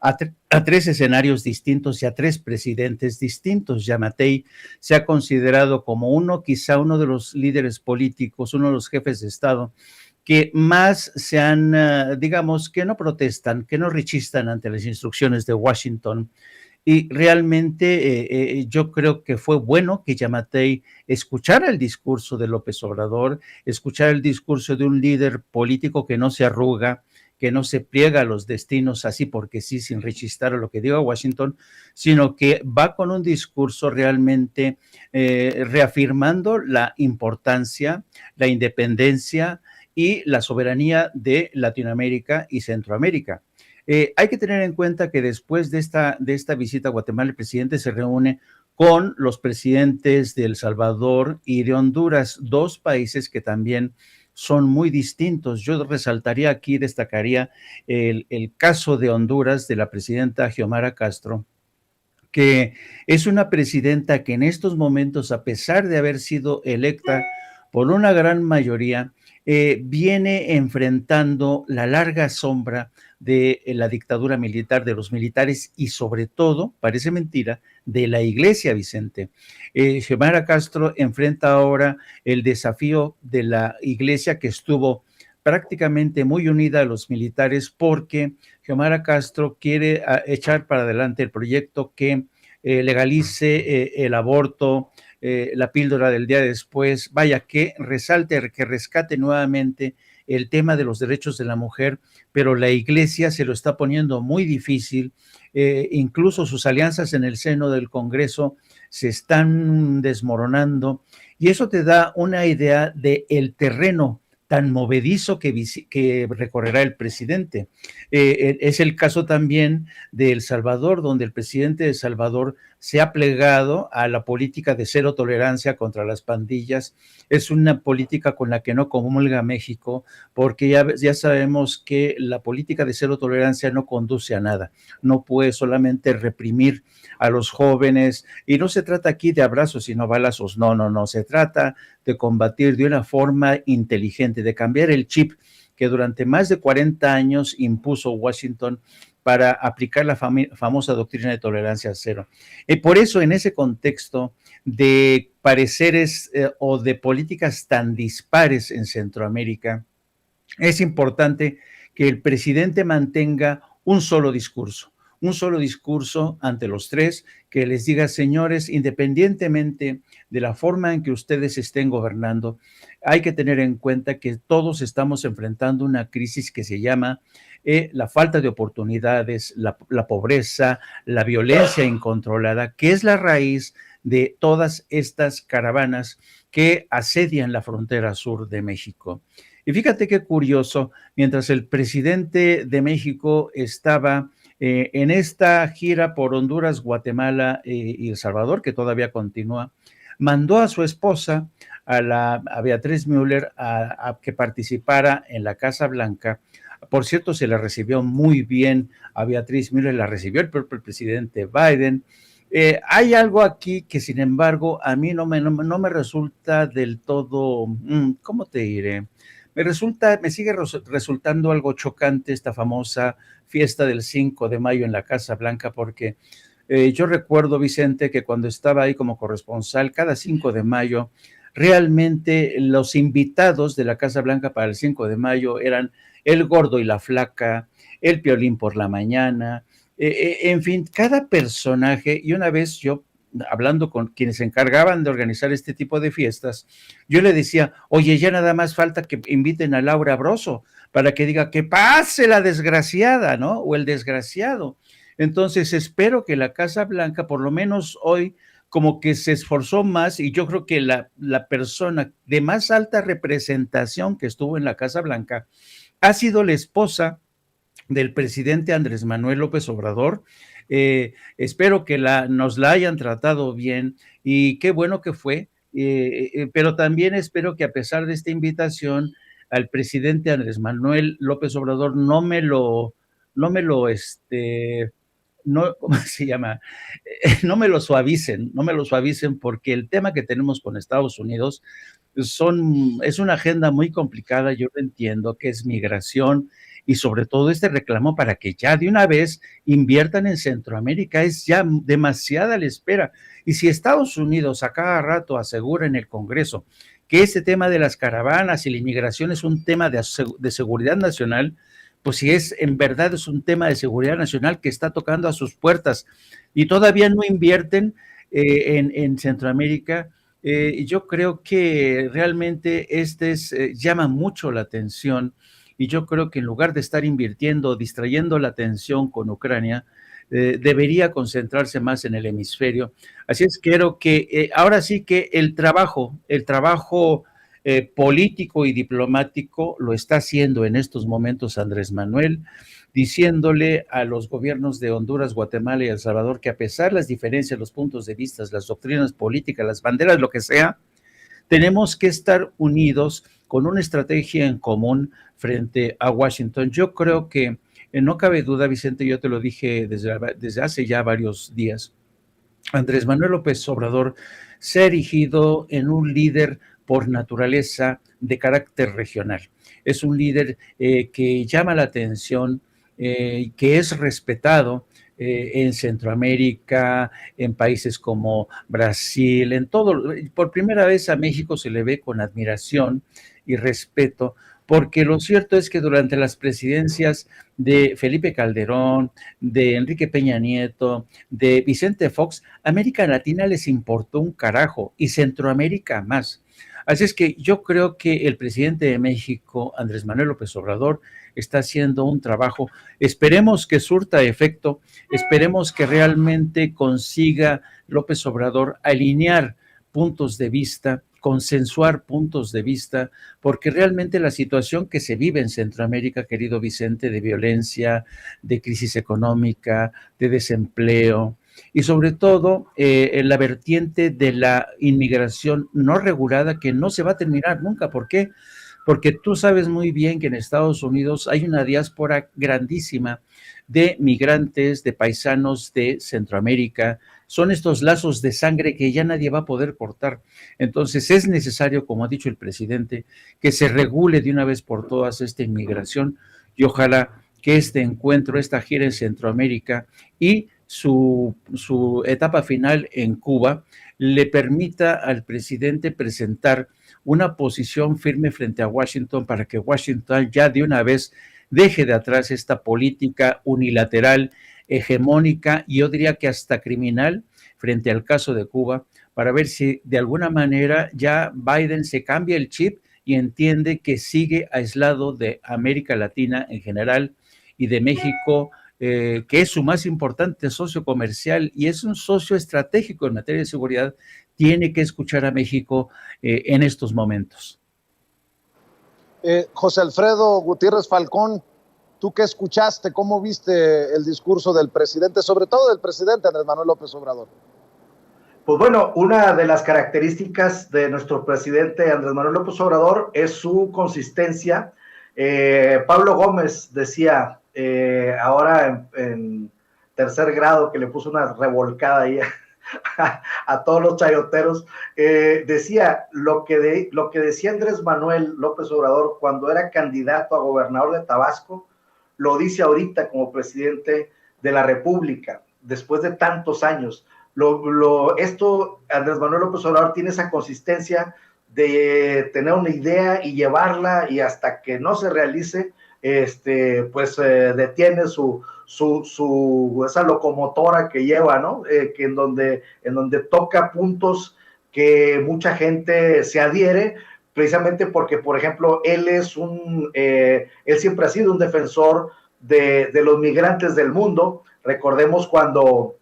a tres escenarios distintos y a tres presidentes distintos. Yamatei se ha considerado como quizá uno de los líderes políticos, uno de los jefes de Estado que más se han, digamos, que no protestan, que no rechistan ante las instrucciones de Washington. Y realmente yo creo que fue bueno que Yamatei escuchara el discurso de López Obrador, escuchara el discurso de un líder político que no se arruga, que no se pliega a los destinos así porque sí, sin rechistar a lo que diga Washington, sino que va con un discurso realmente reafirmando la importancia, la independencia y la soberanía de Latinoamérica y Centroamérica. Hay que tener en cuenta que después de esta visita a Guatemala, el presidente se reúne con los presidentes de El Salvador y de Honduras, dos países que también son muy distintos. Yo resaltaría aquí, destacaría el caso de Honduras, de la presidenta Xiomara Castro, que es una presidenta que en estos momentos, a pesar de haber sido electa por una gran mayoría, viene enfrentando la larga sombra de la dictadura militar, de los militares y sobre todo, parece mentira, de la iglesia, Vicente. Xiomara Castro enfrenta ahora el desafío de la iglesia, que estuvo prácticamente muy unida a los militares, porque Xiomara Castro quiere echar para adelante el proyecto que legalice el aborto, la píldora del día después, vaya, que resalte, que rescate nuevamente el tema de los derechos de la mujer, pero la iglesia se lo está poniendo muy difícil, incluso sus alianzas en el seno del Congreso se están desmoronando, y eso te da una idea del terreno tan movedizo que recorrerá el presidente. Es el caso también de El Salvador, donde el presidente de El Salvador se ha plegado a la política de cero tolerancia contra las pandillas. Es una política con la que no comulga México, porque ya sabemos que la política de cero tolerancia no conduce a nada. No puede solamente reprimir a los jóvenes, y no se trata aquí de abrazos sino balazos, no, se trata de combatir de una forma inteligente, de cambiar el chip que durante más de 40 años impuso Washington para aplicar la famosa doctrina de tolerancia cero. Por eso, en ese contexto de pareceres o de políticas tan dispares en Centroamérica, es importante que el presidente mantenga un solo discurso ante los tres, que les diga: señores, independientemente de la forma en que ustedes estén gobernando, hay que tener en cuenta que todos estamos enfrentando una crisis que se llama la falta de oportunidades, la pobreza, la violencia incontrolada, que es la raíz de todas estas caravanas que asedian la frontera sur de México. Y fíjate qué curioso, mientras el presidente de México estaba en esta gira por Honduras, Guatemala y El Salvador, que todavía continúa, mandó a su esposa, a Beatriz Müller, a que participara en la Casa Blanca. Por cierto, se la recibió muy bien a Beatriz Müller, la recibió el propio presidente Biden. Hay algo aquí que, sin embargo, a mí no me resulta del todo, ¿cómo te diré? Me sigue resultando algo chocante esta famosa fiesta del 5 de mayo en la Casa Blanca, porque yo recuerdo, Vicente, que cuando estaba ahí como corresponsal, cada 5 de mayo, realmente los invitados de la Casa Blanca para el 5 de mayo eran el Gordo y la Flaca, el Piolín por la mañana, en fin, cada personaje. Y una vez yo, hablando con quienes se encargaban de organizar este tipo de fiestas, yo le decía: oye, ya nada más falta que inviten a Laura Broso para que diga que pase la desgraciada, ¿no? O el desgraciado. Entonces espero que la Casa Blanca, por lo menos hoy, como que se esforzó más, y yo creo que la persona de más alta representación que estuvo en la Casa Blanca ha sido la esposa del presidente Andrés Manuel López Obrador. Espero que nos la hayan tratado bien, y qué bueno que fue, pero también espero que, a pesar de esta invitación, al presidente Andrés Manuel López Obrador no me lo, ¿cómo se llama? No me lo suavicen, porque el tema que tenemos con Estados Unidos es una agenda muy complicada. Yo lo entiendo, que es migración, y sobre todo este reclamo para que ya de una vez inviertan en Centroamérica. Es ya demasiada la espera. Y si Estados Unidos a cada rato asegura en el Congreso que este tema de las caravanas y la inmigración es un tema de seguridad nacional, pues si es en verdad es un tema de seguridad nacional que está tocando a sus puertas y todavía no invierten en Centroamérica, yo creo que realmente llama mucho la atención, y yo creo que en lugar de estar invirtiendo, distrayendo la atención con Ucrania, debería concentrarse más en el hemisferio. Así es, creo que ahora sí que el trabajo político y diplomático lo está haciendo en estos momentos Andrés Manuel, diciéndole a los gobiernos de Honduras, Guatemala y El Salvador que a pesar de las diferencias, los puntos de vista, las doctrinas políticas, las banderas, lo que sea, tenemos que estar unidos con una estrategia en común frente a Washington. Yo creo que no cabe duda, Vicente, yo te lo dije desde hace ya varios días, Andrés Manuel López Obrador se ha erigido en un líder por naturaleza de carácter regional. Es un líder que llama la atención, que es respetado en Centroamérica, en países como Brasil, en todo. Por primera vez a México se le ve con admiración y respeto, porque lo cierto es que durante las presidencias de Felipe Calderón, de Enrique Peña Nieto, de Vicente Fox, América Latina les importó un carajo y Centroamérica más. Así es que yo creo que el presidente de México, Andrés Manuel López Obrador, está haciendo un trabajo. Esperemos que surta efecto, esperemos que realmente consiga López Obrador alinear puntos de vista, consensuar puntos de vista, porque realmente la situación que se vive en Centroamérica, querido Vicente, de violencia, de crisis económica, de desempleo, y sobre todo en la vertiente de la inmigración no regulada, que no se va a terminar nunca. ¿Por qué? Porque tú sabes muy bien que en Estados Unidos hay una diáspora grandísima de migrantes, de paisanos de Centroamérica. Son estos lazos de sangre que ya nadie va a poder cortar. Entonces es necesario, como ha dicho el presidente, que se regule de una vez por todas esta inmigración, y ojalá que este encuentro, esta gira en Centroamérica y su etapa final en Cuba le permita al presidente presentar una posición firme frente a Washington, para que Washington ya de una vez deje de atrás esta política unilateral, hegemónica, y yo diría que hasta criminal frente al caso de Cuba, para ver si de alguna manera ya Biden se cambia el chip y entiende que sigue aislado de América Latina en general y de México, que es su más importante socio comercial y es un socio estratégico en materia de seguridad. Tiene que escuchar a México en estos momentos. José Alfredo Gutiérrez Falcón, ¿tú qué escuchaste? ¿Cómo viste el discurso del presidente, sobre todo del presidente Andrés Manuel López Obrador? Pues bueno, una de las características de nuestro presidente Andrés Manuel López Obrador es su consistencia. Pablo Gómez decía ahora en tercer grado, que le puso una revolcada ahí a todos los chayoteros, decía lo que decía Andrés Manuel López Obrador cuando era candidato a gobernador de Tabasco, lo dice ahorita como presidente de la República, después de tantos años. Andrés Manuel López Obrador tiene esa consistencia de tener una idea y llevarla, y hasta que no se realice, detiene esa locomotora que lleva, ¿no? Que en donde toca puntos que mucha gente se adhiere, precisamente porque, por ejemplo, él siempre ha sido un defensor de los migrantes del mundo. Recordemos cuando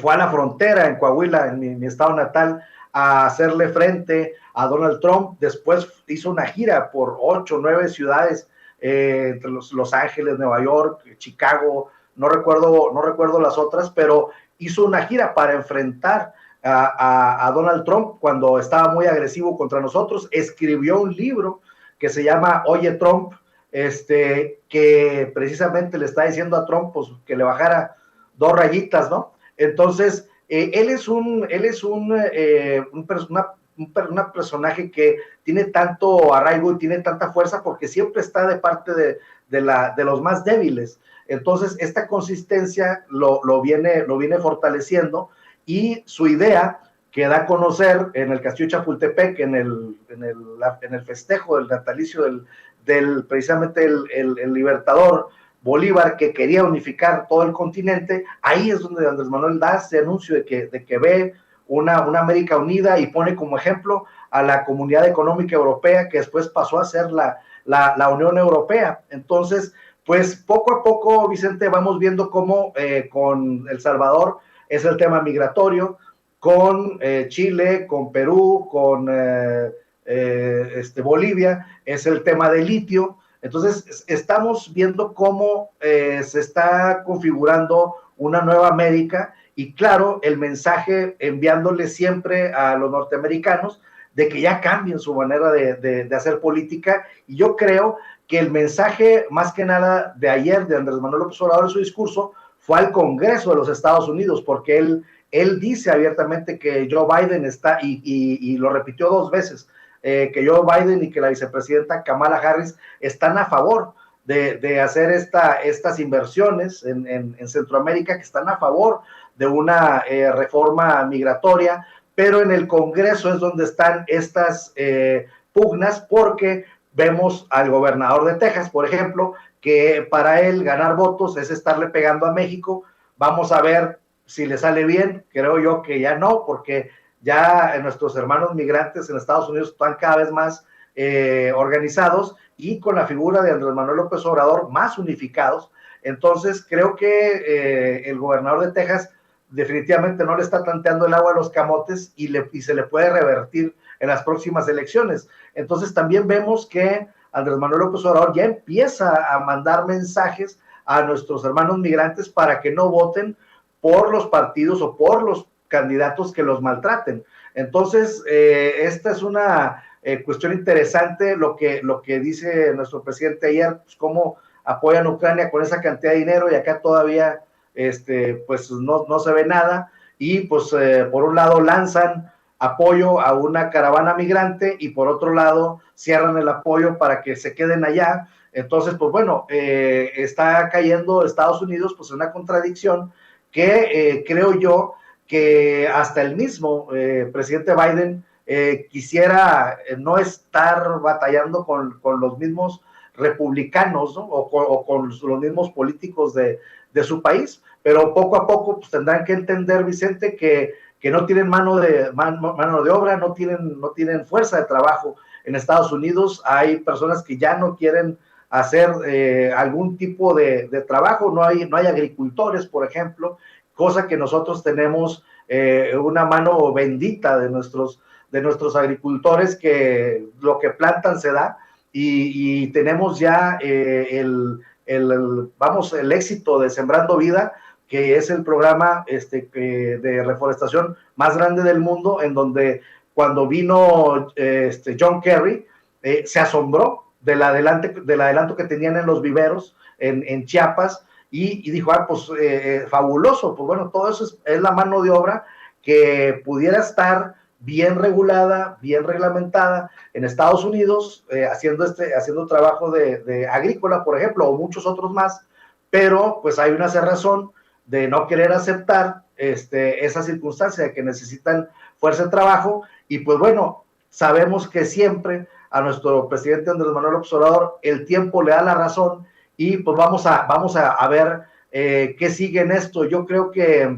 fue a la frontera en Coahuila, en mi estado natal, a hacerle frente a Donald Trump. Después hizo una gira por 8 o 9 ciudades, entre Los Ángeles, Nueva York, Chicago, no recuerdo las otras, pero hizo una gira para enfrentar a Donald Trump cuando estaba muy agresivo contra nosotros. Escribió un libro que se llama Oye Trump, que precisamente le está diciendo a Trump pues, que le bajara 2 rayitas, ¿no? Entonces, él es un personaje que tiene tanto arraigo y tiene tanta fuerza porque siempre está de parte de los más débiles. Entonces, esta consistencia lo viene fortaleciendo, y su idea que da a conocer en el Castillo Chapultepec, en el festejo del natalicio precisamente el libertador Bolívar, que quería unificar todo el continente. Ahí es donde Andrés Manuel da ese anuncio de que ve una América unida, y pone como ejemplo a la Comunidad Económica Europea, que después pasó a ser la Unión Europea. Entonces, pues poco a poco, Vicente, vamos viendo cómo con El Salvador es el tema migratorio, con Chile, con Perú, con Bolivia es el tema del litio. Entonces, estamos viendo cómo se está configurando una nueva América, y claro, el mensaje enviándole siempre a los norteamericanos de que ya cambien su manera de hacer política. Y yo creo que el mensaje, más que nada, de ayer de Andrés Manuel López Obrador en su discurso fue al Congreso de los Estados Unidos, porque él dice abiertamente que Joe Biden está, y lo repitió 2 veces, que Joe Biden y que la vicepresidenta Kamala Harris están a favor de hacer estas inversiones en Centroamérica, que están a favor de una reforma migratoria, pero en el Congreso es donde están estas pugnas, porque vemos al gobernador de Texas, por ejemplo, que para él ganar votos es estarle pegando a México. Vamos a ver si le sale bien. Creo yo que ya no, porque ya nuestros hermanos migrantes en Estados Unidos están cada vez más organizados, y con la figura de Andrés Manuel López Obrador más unificados. Entonces creo que el gobernador de Texas definitivamente no le está tanteando el agua a los camotes, y se le puede revertir en las próximas elecciones. Entonces también vemos que Andrés Manuel López Obrador ya empieza a mandar mensajes a nuestros hermanos migrantes para que no voten por los partidos o por los candidatos que los maltraten. Entonces, esta es una cuestión interesante, lo que dice nuestro presidente ayer, pues cómo apoyan a Ucrania con esa cantidad de dinero, y acá todavía pues no se ve nada. Y pues por un lado lanzan apoyo a una caravana migrante, y por otro lado cierran el apoyo para que se queden allá. Entonces, pues bueno, está cayendo Estados Unidos pues en una contradicción que creo yo que hasta el mismo presidente Biden quisiera no estar batallando con los mismos republicanos, ¿no? o con los mismos políticos de su país, pero poco a poco pues tendrán que entender, Vicente, que no tienen mano de obra, no tienen fuerza de trabajo en Estados Unidos. Hay personas que ya no quieren hacer algún tipo de trabajo, no hay agricultores, por ejemplo, cosa que nosotros tenemos una mano bendita de nuestros agricultores, que lo que plantan se da, y tenemos ya el éxito de Sembrando Vida, que es el programa de reforestación más grande del mundo, en donde cuando vino John Kerry, se asombró del adelanto que tenían en los viveros en Chiapas, y dijo, pues fabuloso, pues bueno, todo eso es la mano de obra que pudiera estar bien regulada, bien reglamentada en Estados Unidos, haciendo trabajo de agrícola, por ejemplo, o muchos otros más, pero pues hay una cerrazón de no querer aceptar esa circunstancia de que necesitan fuerza de trabajo. Y pues bueno, sabemos que siempre a nuestro presidente Andrés Manuel López Obrador el tiempo le da la razón, y pues vamos a ver qué sigue en esto. Yo creo que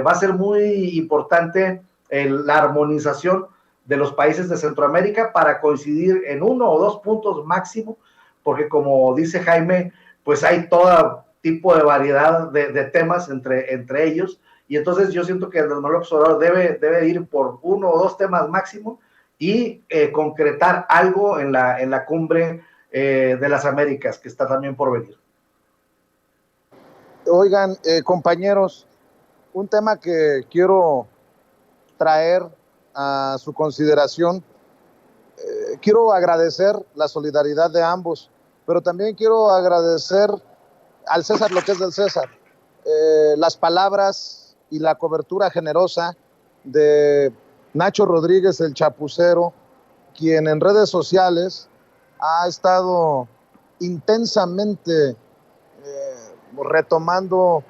va a ser muy importante la armonización de los países de Centroamérica para coincidir en 1 o 2 puntos máximo, porque como dice Jaime, pues hay todo tipo de variedad de temas entre ellos, y entonces yo siento que Andrés Manuel López Obrador debe ir por 1 o 2 temas máximo, y concretar algo en la cumbre de las Américas, que está también por venir. Oigan, compañeros, un tema que quiero traer a su consideración. Quiero agradecer la solidaridad de ambos, pero también quiero agradecer al César lo que es del César, las palabras y la cobertura generosa de Nacho Rodríguez, el Chapucero, quien en redes sociales ha estado intensamente retomando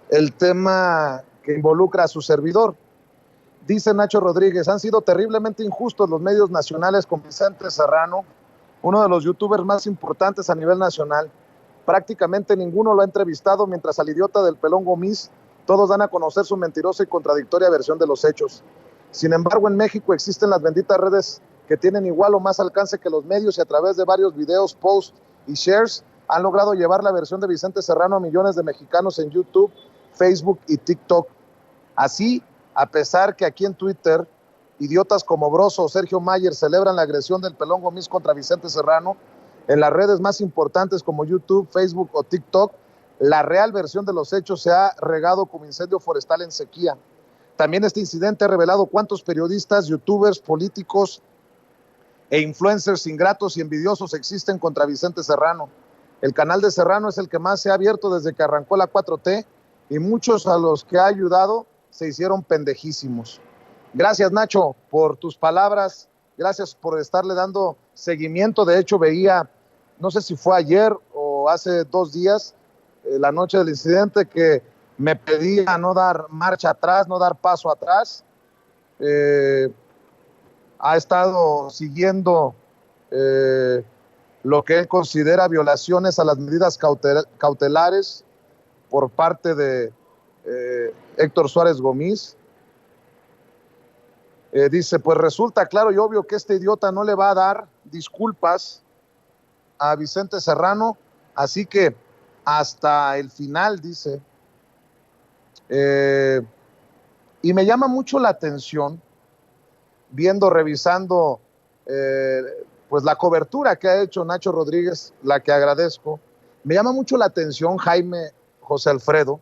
el tema que involucra a su servidor. Dice Nacho Rodríguez, han sido terriblemente injustos los medios nacionales con Vicente Serrano, uno de los youtubers más importantes a nivel nacional. Prácticamente ninguno lo ha entrevistado, mientras al idiota del pelón Gomis todos dan a conocer su mentirosa y contradictoria versión de los hechos. Sin embargo, en México existen las benditas redes que tienen igual o más alcance que los medios y a través de varios videos, posts y shares han logrado llevar la versión de Vicente Serrano a millones de mexicanos en YouTube, Facebook y TikTok. Así, a pesar que aquí en Twitter, idiotas como Broso o Sergio Mayer celebran la agresión del pelón Gomis contra Vicente Serrano, en las redes más importantes como YouTube, Facebook o TikTok, la real versión de los hechos se ha regado como incendio forestal en sequía. También este incidente ha revelado cuántos periodistas, youtubers, políticos e influencers ingratos y envidiosos existen contra Vicente Serrano. El canal de Serrano es el que más se ha abierto desde que arrancó la 4T y muchos a los que ha ayudado se hicieron pendejísimos. Gracias, Nacho, por tus palabras. Gracias por estarle dando seguimiento. De hecho, veía, no sé si fue ayer o hace 2 días, la noche del incidente, que me pedía no dar marcha atrás, no dar paso atrás. Ha estado siguiendo lo que él considera violaciones a las medidas cautelares por parte de Héctor Suárez Gomis. Dice, pues resulta claro y obvio que este idiota no le va a dar disculpas a Vicente Serrano, así que hasta el final, dice. Y me llama mucho la atención, revisando pues la cobertura que ha hecho Nacho Rodríguez, la que agradezco. Me llama mucho la atención, Jaime, José Alfredo,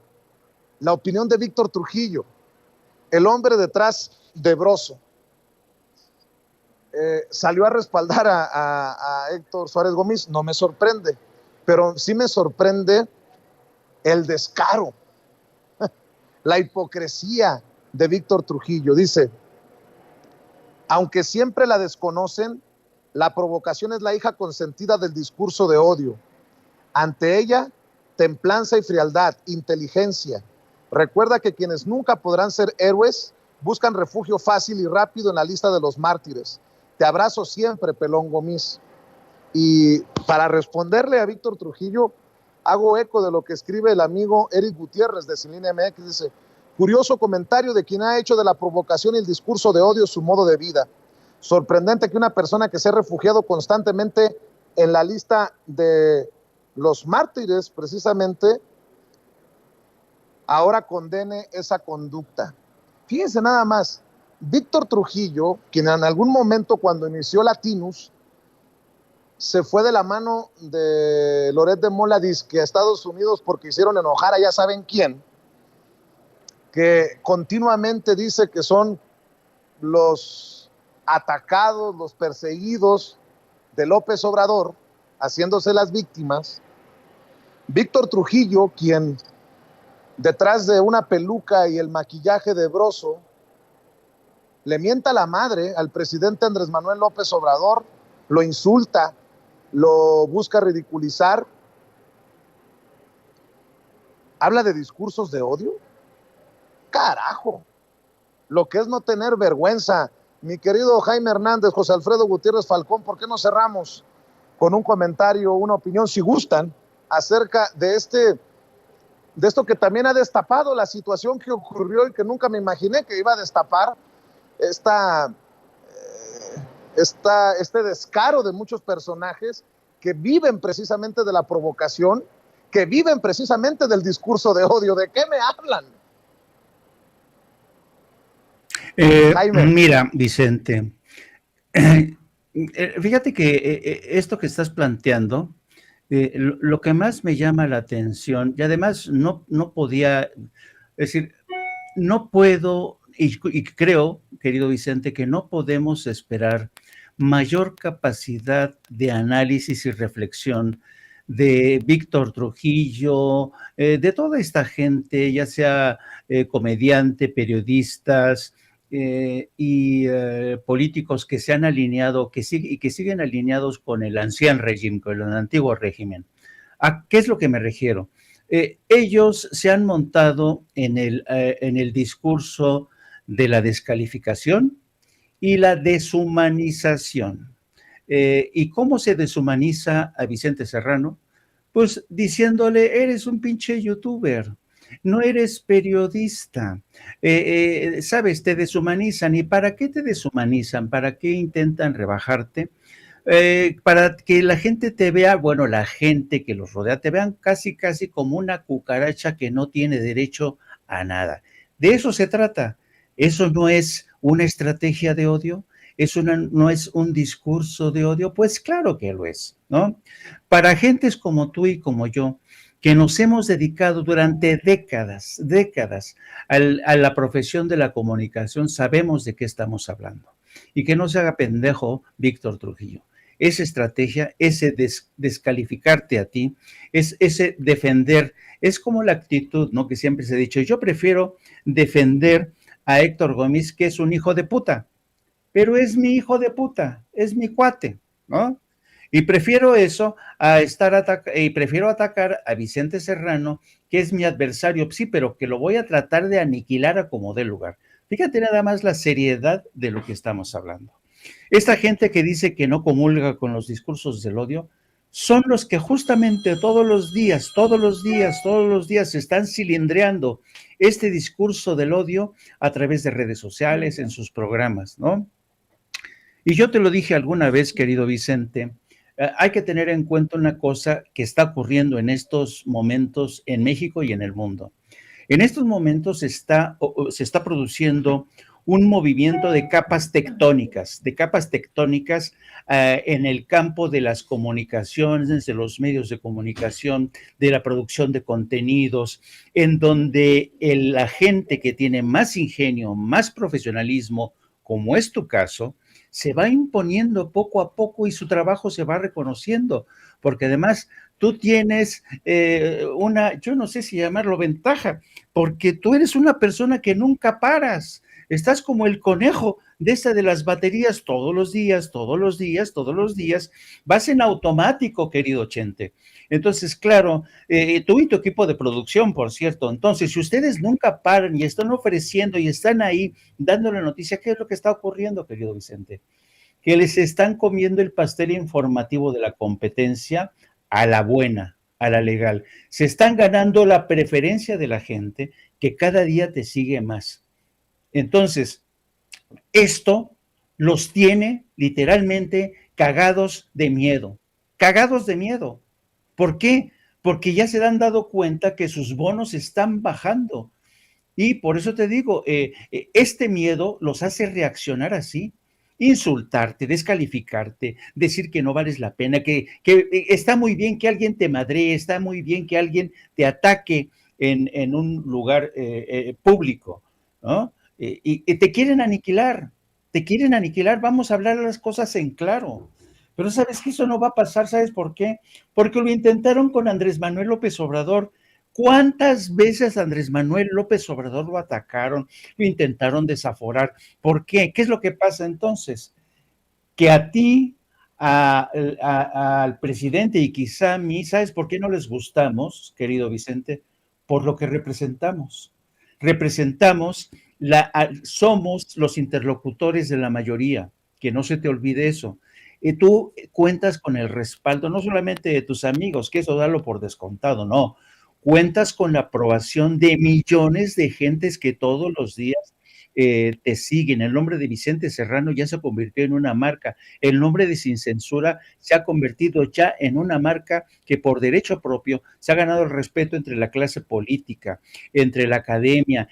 la opinión de Víctor Trujillo, el hombre detrás de Broso. Salió a respaldar a Héctor Suárez Gomis. No me sorprende, pero sí me sorprende el descaro, la hipocresía de Víctor Trujillo. Dice, aunque siempre la desconocen, la provocación es la hija consentida del discurso de odio. Ante ella, templanza y frialdad, inteligencia. Recuerda que quienes nunca podrán ser héroes buscan refugio fácil y rápido en la lista de los mártires. Te abrazo siempre, pelón Gomis. Y para responderle a Víctor Trujillo, hago eco de lo que escribe el amigo Eric Gutiérrez de Cilín MX. Dice, curioso comentario de quien ha hecho de la provocación y el discurso de odio su modo de vida. Sorprendente que una persona que se ha refugiado constantemente en la lista de los mártires, precisamente, ahora condene esa conducta. Fíjense nada más, Víctor Trujillo, quien en algún momento cuando inició Latinus, se fue de la mano de Loret de Mola, dizque a Estados Unidos porque hicieron enojar a ya saben quién, que continuamente dice que son los atacados, los perseguidos de López Obrador, haciéndose las víctimas. Víctor Trujillo, quien detrás de una peluca y el maquillaje de Broso, le mienta la madre al presidente Andrés Manuel López Obrador, lo insulta, lo busca ridiculizar, habla de discursos de odio. Carajo, lo que es no tener vergüenza. Mi querido Jaime Hernández, José Alfredo Gutiérrez Falcón, ¿por qué no cerramos con un comentario, una opinión, si gustan, acerca de esto que también ha destapado la situación que ocurrió y que nunca me imaginé que iba a destapar este descaro de muchos personajes que viven precisamente de la provocación, que viven precisamente del discurso de odio? ¿De qué me hablan? Mira, Vicente, fíjate que esto que estás planteando, lo que más me llama la atención, y además no podía, es decir, no puedo, y creo, querido Vicente, que no podemos esperar mayor capacidad de análisis y reflexión de Víctor Trujillo, de toda esta gente, ya sea comediante, periodistas, políticos que se han alineado y que siguen alineados con el ancien régimen, con el antiguo régimen. ¿A qué es lo que me refiero? Ellos se han montado en el discurso de la descalificación y la deshumanización. ¿Y cómo se deshumaniza a Vicente Serrano? Pues diciéndole, eres un pinche youtuber, no eres periodista, sabes, te deshumanizan. ¿Y para qué te deshumanizan? ¿Para qué intentan rebajarte? Para que la gente te vea, bueno, la gente que los rodea, te vean casi, casi como una cucaracha que no tiene derecho a nada. De eso se trata. Eso no es una estrategia de odio, eso no es un discurso de odio, pues claro que lo es, ¿no? Para gentes como tú y como yo, que nos hemos dedicado durante décadas a la profesión de la comunicación, sabemos de qué estamos hablando. Y que no se haga pendejo Víctor Trujillo. Esa estrategia, ese descalificarte a ti, es ese defender, es como la actitud, ¿no? Que siempre se ha dicho, yo prefiero defender a Héctor Gómez, que es un hijo de puta, pero es mi hijo de puta, es mi cuate, ¿no? Y prefiero eso y prefiero atacar a Vicente Serrano, que es mi adversario, sí, pero que lo voy a tratar de aniquilar a como dé lugar. Fíjate nada más la seriedad de lo que estamos hablando. Esta gente que dice que no comulga con los discursos del odio, son los que justamente todos los días están cilindreando este discurso del odio a través de redes sociales, en sus programas, ¿no? Y yo te lo dije alguna vez, querido Vicente, hay que tener en cuenta una cosa que está ocurriendo en estos momentos en México y en el mundo. En estos momentos se está produciendo un movimiento de capas tectónicas en el campo de las comunicaciones, de los medios de comunicación, de la producción de contenidos, en donde la gente que tiene más ingenio, más profesionalismo, como es tu caso, se va imponiendo poco a poco y su trabajo se va reconociendo, porque además tú tienes yo no sé si llamarlo ventaja, porque tú eres una persona que nunca paras, estás como el conejo de las baterías todos los días, vas en automático, querido Chente. Entonces, claro, tú y tu equipo de producción, por cierto, entonces, si ustedes nunca paran y están ofreciendo y están ahí dando la noticia, ¿qué es lo que está ocurriendo, querido Vicente? Que les están comiendo el pastel informativo de la competencia a la buena, a la legal. Se están ganando la preferencia de la gente que cada día te sigue más. Entonces, esto los tiene literalmente cagados de miedo. ¿Por qué? Porque ya se han dado cuenta que sus bonos están bajando. Y por eso te digo, este miedo los hace reaccionar así. Insultarte, descalificarte, decir que no vales la pena, que está muy bien que alguien te madree, está muy bien que alguien te ataque en un lugar público, ¿no? Y te quieren aniquilar, vamos a hablar las cosas en claro. Pero sabes que eso no va a pasar, ¿sabes por qué? Porque lo intentaron con Andrés Manuel López Obrador. ¿Cuántas veces Andrés Manuel López Obrador lo atacaron, lo intentaron desaforar? ¿Por qué? ¿Qué es lo que pasa entonces? Que a ti, al presidente y quizá a mí, ¿sabes por qué no les gustamos, querido Vicente? Por lo que representamos. Somos los interlocutores de la mayoría, que no se te olvide eso. Y tú cuentas con el respaldo no solamente de tus amigos, que eso dalo por descontado, no. Cuentas con la aprobación de millones de gentes que todos los días te siguen. El nombre de Vicente Serrano ya se convirtió en una marca. El nombre de Sin Censura se ha convertido ya en una marca que por derecho propio se ha ganado el respeto entre la clase política, entre la academia.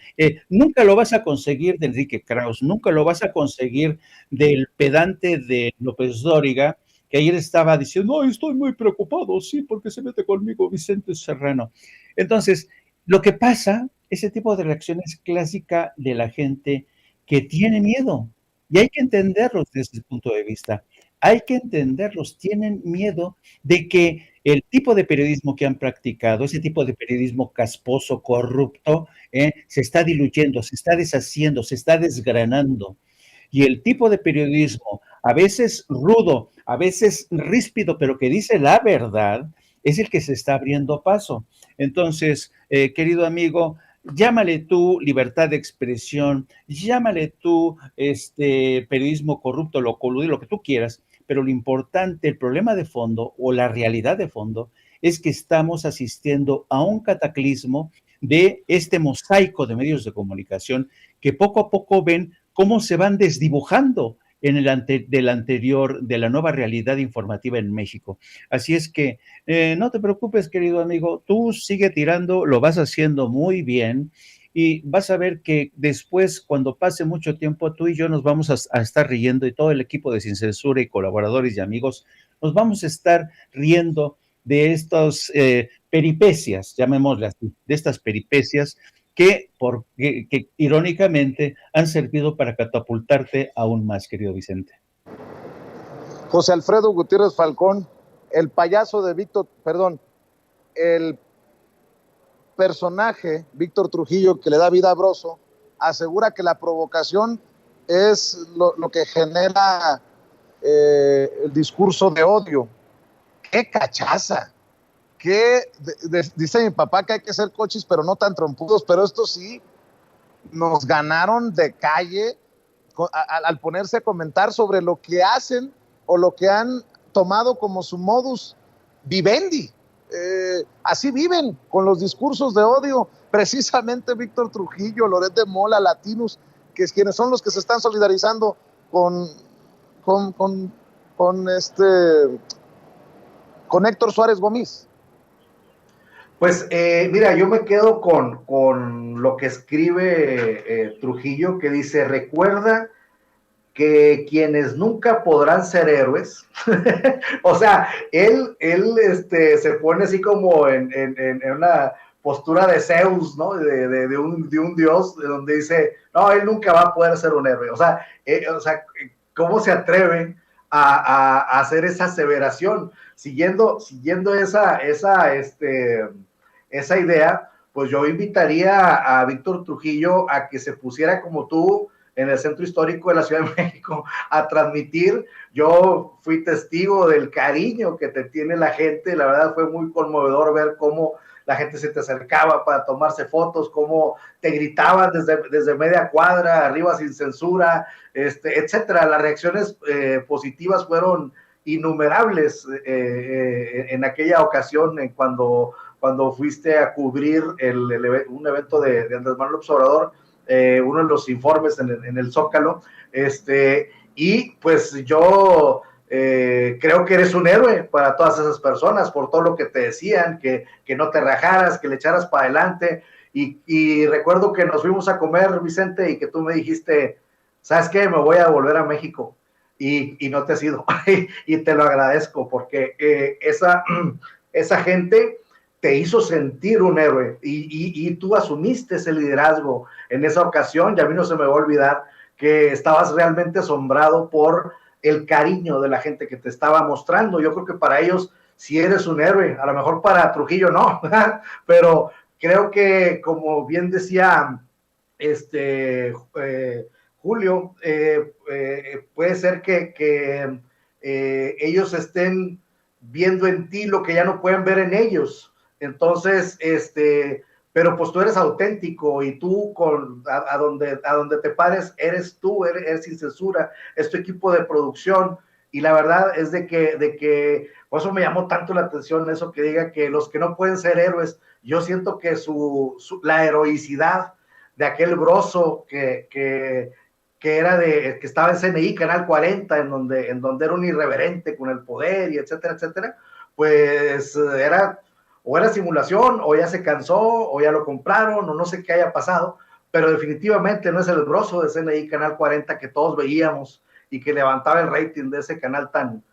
Nunca lo vas a conseguir de Enrique Krauss, nunca lo vas a conseguir del pedante de López Dóriga, que ayer estaba diciendo, no, estoy muy preocupado, sí, porque se mete conmigo Vicente Serrano. Entonces, lo que pasa, ese tipo de reacción es clásica de la gente que tiene miedo, y hay que entenderlos desde ese punto de vista. hay que entenderlos, tienen miedo de que el tipo de periodismo que han practicado, ese tipo de periodismo casposo, corrupto, se está diluyendo, se está deshaciendo, se está desgranando. Y el tipo de periodismo, a veces rudo, a veces ríspido, pero que dice la verdad, es el que se está abriendo paso. Entonces, querido amigo, llámale tú libertad de expresión, llámale tú periodismo corrupto, lo coludido, lo que tú quieras, pero lo importante, el problema de fondo o la realidad de fondo es que estamos asistiendo a un cataclismo de este mosaico de medios de comunicación que poco a poco ven cómo se van desdibujando en de la nueva realidad informativa en México. Así es que no te preocupes, querido amigo, tú sigue tirando, lo vas haciendo muy bien y vas a ver que después, cuando pase mucho tiempo, tú y yo nos vamos a estar riendo y todo el equipo de Sin Censura y colaboradores y amigos, nos vamos a estar riendo de estas peripecias, llamémosle así, de estas peripecias que irónicamente han servido para catapultarte aún más, querido Vicente. José Alfredo Gutiérrez Falcón, el payaso de el personaje Víctor Trujillo que le da vida a Broso, asegura que la provocación es lo que genera el discurso de odio. ¡Qué cachaza! Dice mi papá que hay que ser cochis, pero no tan trompudos, pero esto sí, nos ganaron de calle al ponerse a comentar sobre lo que hacen o lo que han tomado como su modus vivendi. Así viven, con los discursos de odio. Precisamente Víctor Trujillo, Loret de Mola, Latinos, que es quienes son los que se están solidarizando con Héctor Suárez Gómez. Pues mira, yo me quedo con lo que escribe Trujillo, que dice: recuerda que quienes nunca podrán ser héroes, o sea, él se pone así como en una postura de Zeus, ¿no? De un dios, de donde dice, no, él nunca va a poder ser un héroe. O sea, ¿cómo se atreven a hacer esa aseveración? Siguiendo esa idea, pues yo invitaría a Víctor Trujillo a que se pusiera como tú en el centro histórico de la Ciudad de México a transmitir. Yo fui testigo del cariño que te tiene la gente, la verdad fue muy conmovedor ver cómo la gente se te acercaba para tomarse fotos, cómo te gritaban desde media cuadra, arriba Sin Censura, etcétera. Las reacciones positivas fueron innumerables en aquella ocasión, cuando fuiste a cubrir un evento de Andrés Manuel López Obrador, uno de los informes en el Zócalo, y pues yo creo que eres un héroe para todas esas personas, por todo lo que te decían, que no te rajaras, que le echaras para adelante, y recuerdo que nos fuimos a comer, Vicente, y que tú me dijiste, ¿sabes qué? Me voy a volver a México, y no te has ido, y te lo agradezco, porque esa gente te hizo sentir un héroe y tú asumiste ese liderazgo en esa ocasión, y a mí no se me va a olvidar que estabas realmente asombrado por el cariño de la gente que te estaba mostrando. Yo creo que para ellos sí eres un héroe, a lo mejor para Trujillo no, pero creo que, como bien decía Julio, puede ser que ellos estén viendo en ti lo que ya no pueden ver en ellos. Entonces, pero pues tú eres auténtico, y tú a donde te pares, eres tú, eres Sin Censura, es tu equipo de producción, y la verdad es de que por eso me llamó tanto la atención eso que diga que los que no pueden ser héroes. Yo siento que la heroicidad de aquel Broso que estaba en CNI, Canal 40, en donde era un irreverente con el poder y etcétera, etcétera, pues era simulación, o ya se cansó, o ya lo compraron, o no sé qué haya pasado, pero definitivamente no es el Broso de CNI Canal 40 que todos veíamos y que levantaba el rating de ese canal tan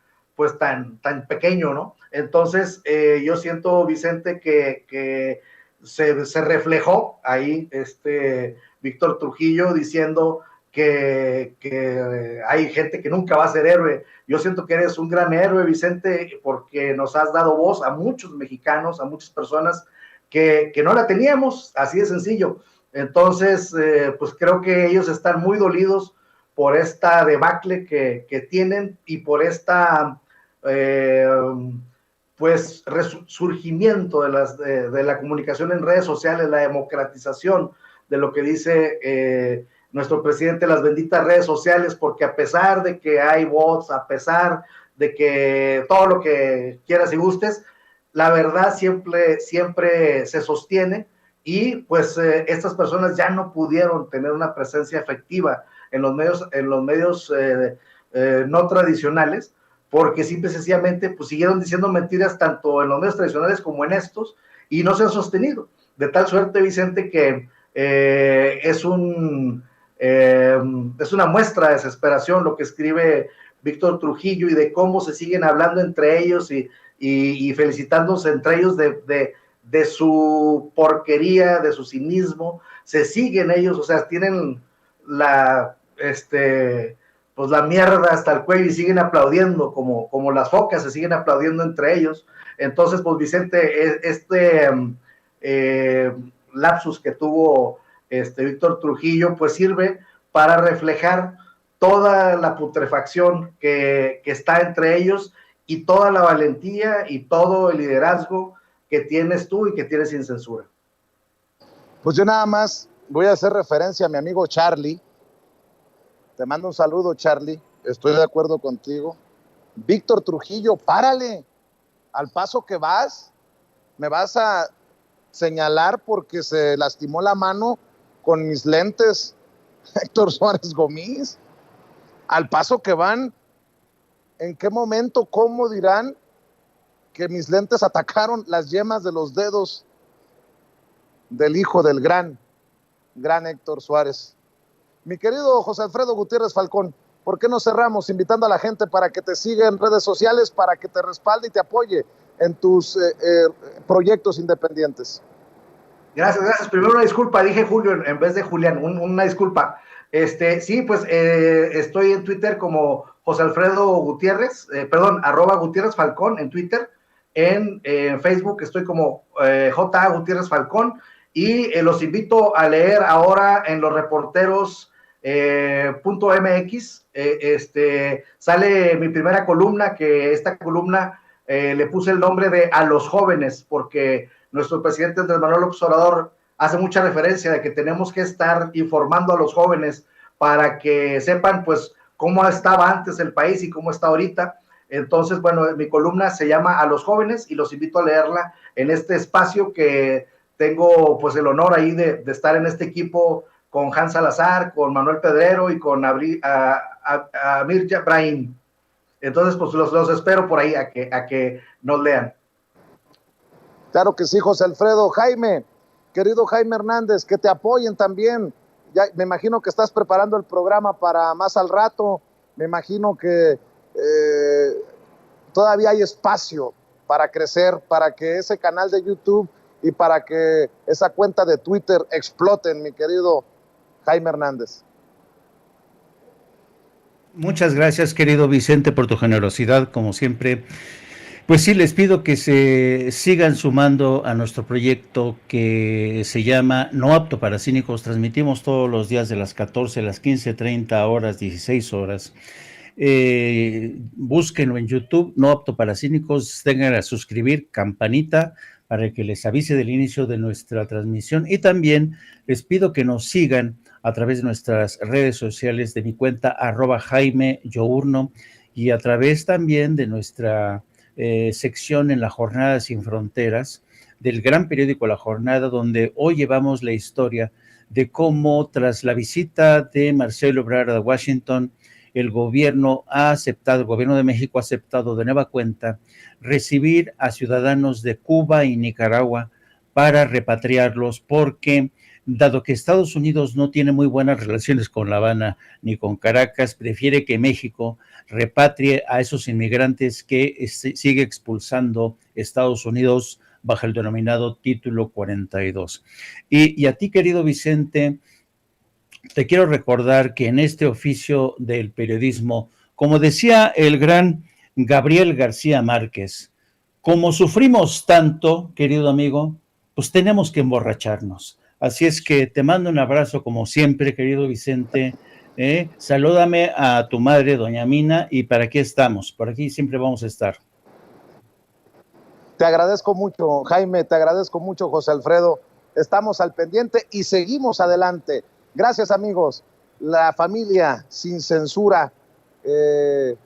pequeño, ¿no? Entonces, yo siento, Vicente, que se reflejó ahí Víctor Trujillo diciendo que hay gente que nunca va a ser héroe. Yo siento que eres un gran héroe, Vicente, porque nos has dado voz a muchos mexicanos, a muchas personas que no la teníamos, así de sencillo. Entonces, pues creo que ellos están muy dolidos por esta debacle que tienen y por esta pues resurgimiento de la comunicación en redes sociales, la democratización de lo que dice nuestro presidente, las benditas redes sociales, porque a pesar de que hay bots, a pesar de que todo lo que quieras y gustes, la verdad siempre se sostiene y pues estas personas ya no pudieron tener una presencia efectiva en los medios no tradicionales, porque simple y sencillamente pues siguieron diciendo mentiras tanto en los medios tradicionales como en estos y no se han sostenido. De tal suerte, Vicente, que es una muestra de desesperación lo que escribe Víctor Trujillo y de cómo se siguen hablando entre ellos y felicitándose entre ellos de su porquería, de su cinismo. Se siguen ellos, o sea, tienen pues la mierda hasta el cuello y siguen aplaudiendo como las focas, se siguen aplaudiendo entre ellos. Entonces, pues Vicente, lapsus que tuvo Víctor Trujillo, pues sirve para reflejar toda la putrefacción que está entre ellos y toda la valentía y todo el liderazgo que tienes tú y que tienes Sin Censura. Pues yo nada más voy a hacer referencia a mi amigo Charlie. Te mando un saludo, Charlie. Estoy de acuerdo contigo. Víctor Trujillo, párale. Al paso que vas, me vas a señalar porque se lastimó la mano con mis lentes, Héctor Suárez Gómez. Al paso que van, ¿en qué momento, cómo dirán que mis lentes atacaron las yemas de los dedos del hijo del gran Héctor Suárez? Mi querido José Alfredo Gutiérrez Falcón, ¿por qué no cerramos invitando a la gente para que te siga en redes sociales, para que te respalde y te apoye en tus proyectos independientes? Gracias. Primero una disculpa, dije Julio en vez de Julián, una disculpa. Sí, pues estoy en Twitter como José Alfredo Gutiérrez, @Gutiérrez Falcón en Twitter. En Facebook estoy como J. Gutiérrez Falcón y los invito a leer ahora en los reporteros .mx sale mi primera columna, que esta columna le puse el nombre de A los Jóvenes, porque nuestro presidente Andrés Manuel López Obrador hace mucha referencia de que tenemos que estar informando a los jóvenes para que sepan pues cómo estaba antes el país y cómo está ahorita. Entonces, bueno, mi columna se llama A los Jóvenes y los invito a leerla en este espacio que tengo pues el honor ahí de estar en este equipo con Hans Salazar, con Manuel Pedrero y con Amir Yabrahim. Entonces, pues los espero por ahí a que nos lean. Claro que sí, José Alfredo. Jaime, querido Jaime Hernández, que te apoyen también. Ya, me imagino que estás preparando el programa para más al rato. Me imagino que todavía hay espacio para crecer, para que ese canal de YouTube y para que esa cuenta de Twitter exploten, mi querido Jaime Hernández. Muchas gracias, querido Vicente, por tu generosidad, como siempre. Pues sí, les pido que se sigan sumando a nuestro proyecto que se llama No Apto para Cínicos. Transmitimos todos los días de las 14 a las 15:30 horas, 16 horas. Búsquenlo en YouTube, No Apto para Cínicos, tengan a suscribir, campanita, para que les avise del inicio de nuestra transmisión. Y también les pido que nos sigan a través de nuestras redes sociales, de mi cuenta @Jaime Yourno, y a través también de nuestra sección en La Jornada Sin Fronteras, del gran periódico La Jornada, donde hoy llevamos la historia de cómo tras la visita de Marcelo Ebrard a Washington, el gobierno de México ha aceptado de nueva cuenta recibir a ciudadanos de Cuba y Nicaragua para repatriarlos, porque dado que Estados Unidos no tiene muy buenas relaciones con La Habana ni con Caracas, prefiere que México repatrie a esos inmigrantes que sigue expulsando Estados Unidos bajo el denominado Título 42. Y a ti, querido Vicente, te quiero recordar que en este oficio del periodismo, como decía el gran Gabriel García Márquez, como sufrimos tanto, querido amigo, pues tenemos que emborracharnos. Así es que te mando un abrazo como siempre, querido Vicente. Salúdame a tu madre, doña Mina, y para aquí estamos, por aquí siempre vamos a estar. Te agradezco mucho, Jaime, te agradezco mucho, José Alfredo. Estamos al pendiente y seguimos adelante. Gracias, amigos. La familia sin censura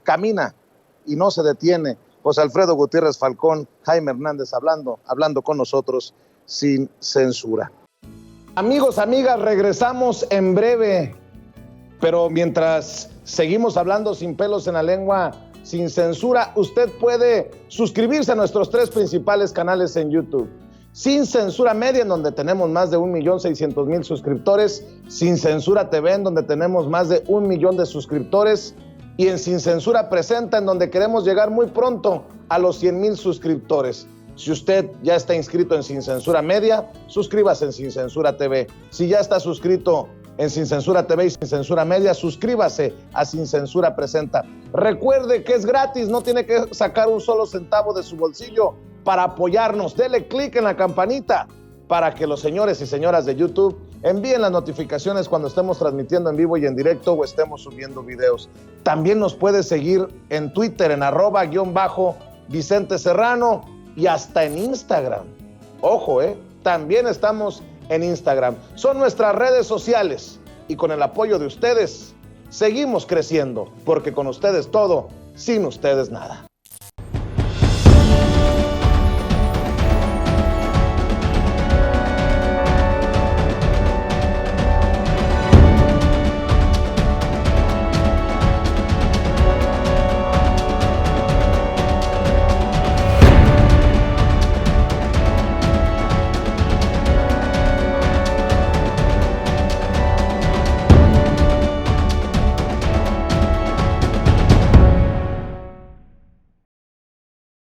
camina y no se detiene. José Alfredo Gutiérrez Falcón, Jaime Hernández hablando con nosotros sin censura. Amigos, amigas, regresamos en breve, pero mientras seguimos hablando sin pelos en la lengua, sin censura, usted puede suscribirse a nuestros 3 principales canales en YouTube. Sin Censura Media, en donde tenemos más de 1.600.000 suscriptores, Sin Censura TV, en donde tenemos más de 1 millón de suscriptores, y en Sin Censura Presenta, en donde queremos llegar muy pronto a los 100,000 suscriptores. Si usted ya está inscrito en Sin Censura Media, suscríbase en Sin Censura TV. Si ya está suscrito en Sin Censura TV y Sin Censura Media, suscríbase a Sin Censura Presenta. Recuerde que es gratis, no tiene que sacar un solo centavo de su bolsillo para apoyarnos. Dele clic en la campanita para que los señores y señoras de YouTube envíen las notificaciones cuando estemos transmitiendo en vivo y en directo o estemos subiendo videos. También nos puede seguir en Twitter en @Vicente Serrano y hasta en Instagram. Ojo, también estamos en Instagram. Son nuestras redes sociales y con el apoyo de ustedes seguimos creciendo, porque con ustedes todo, sin ustedes nada.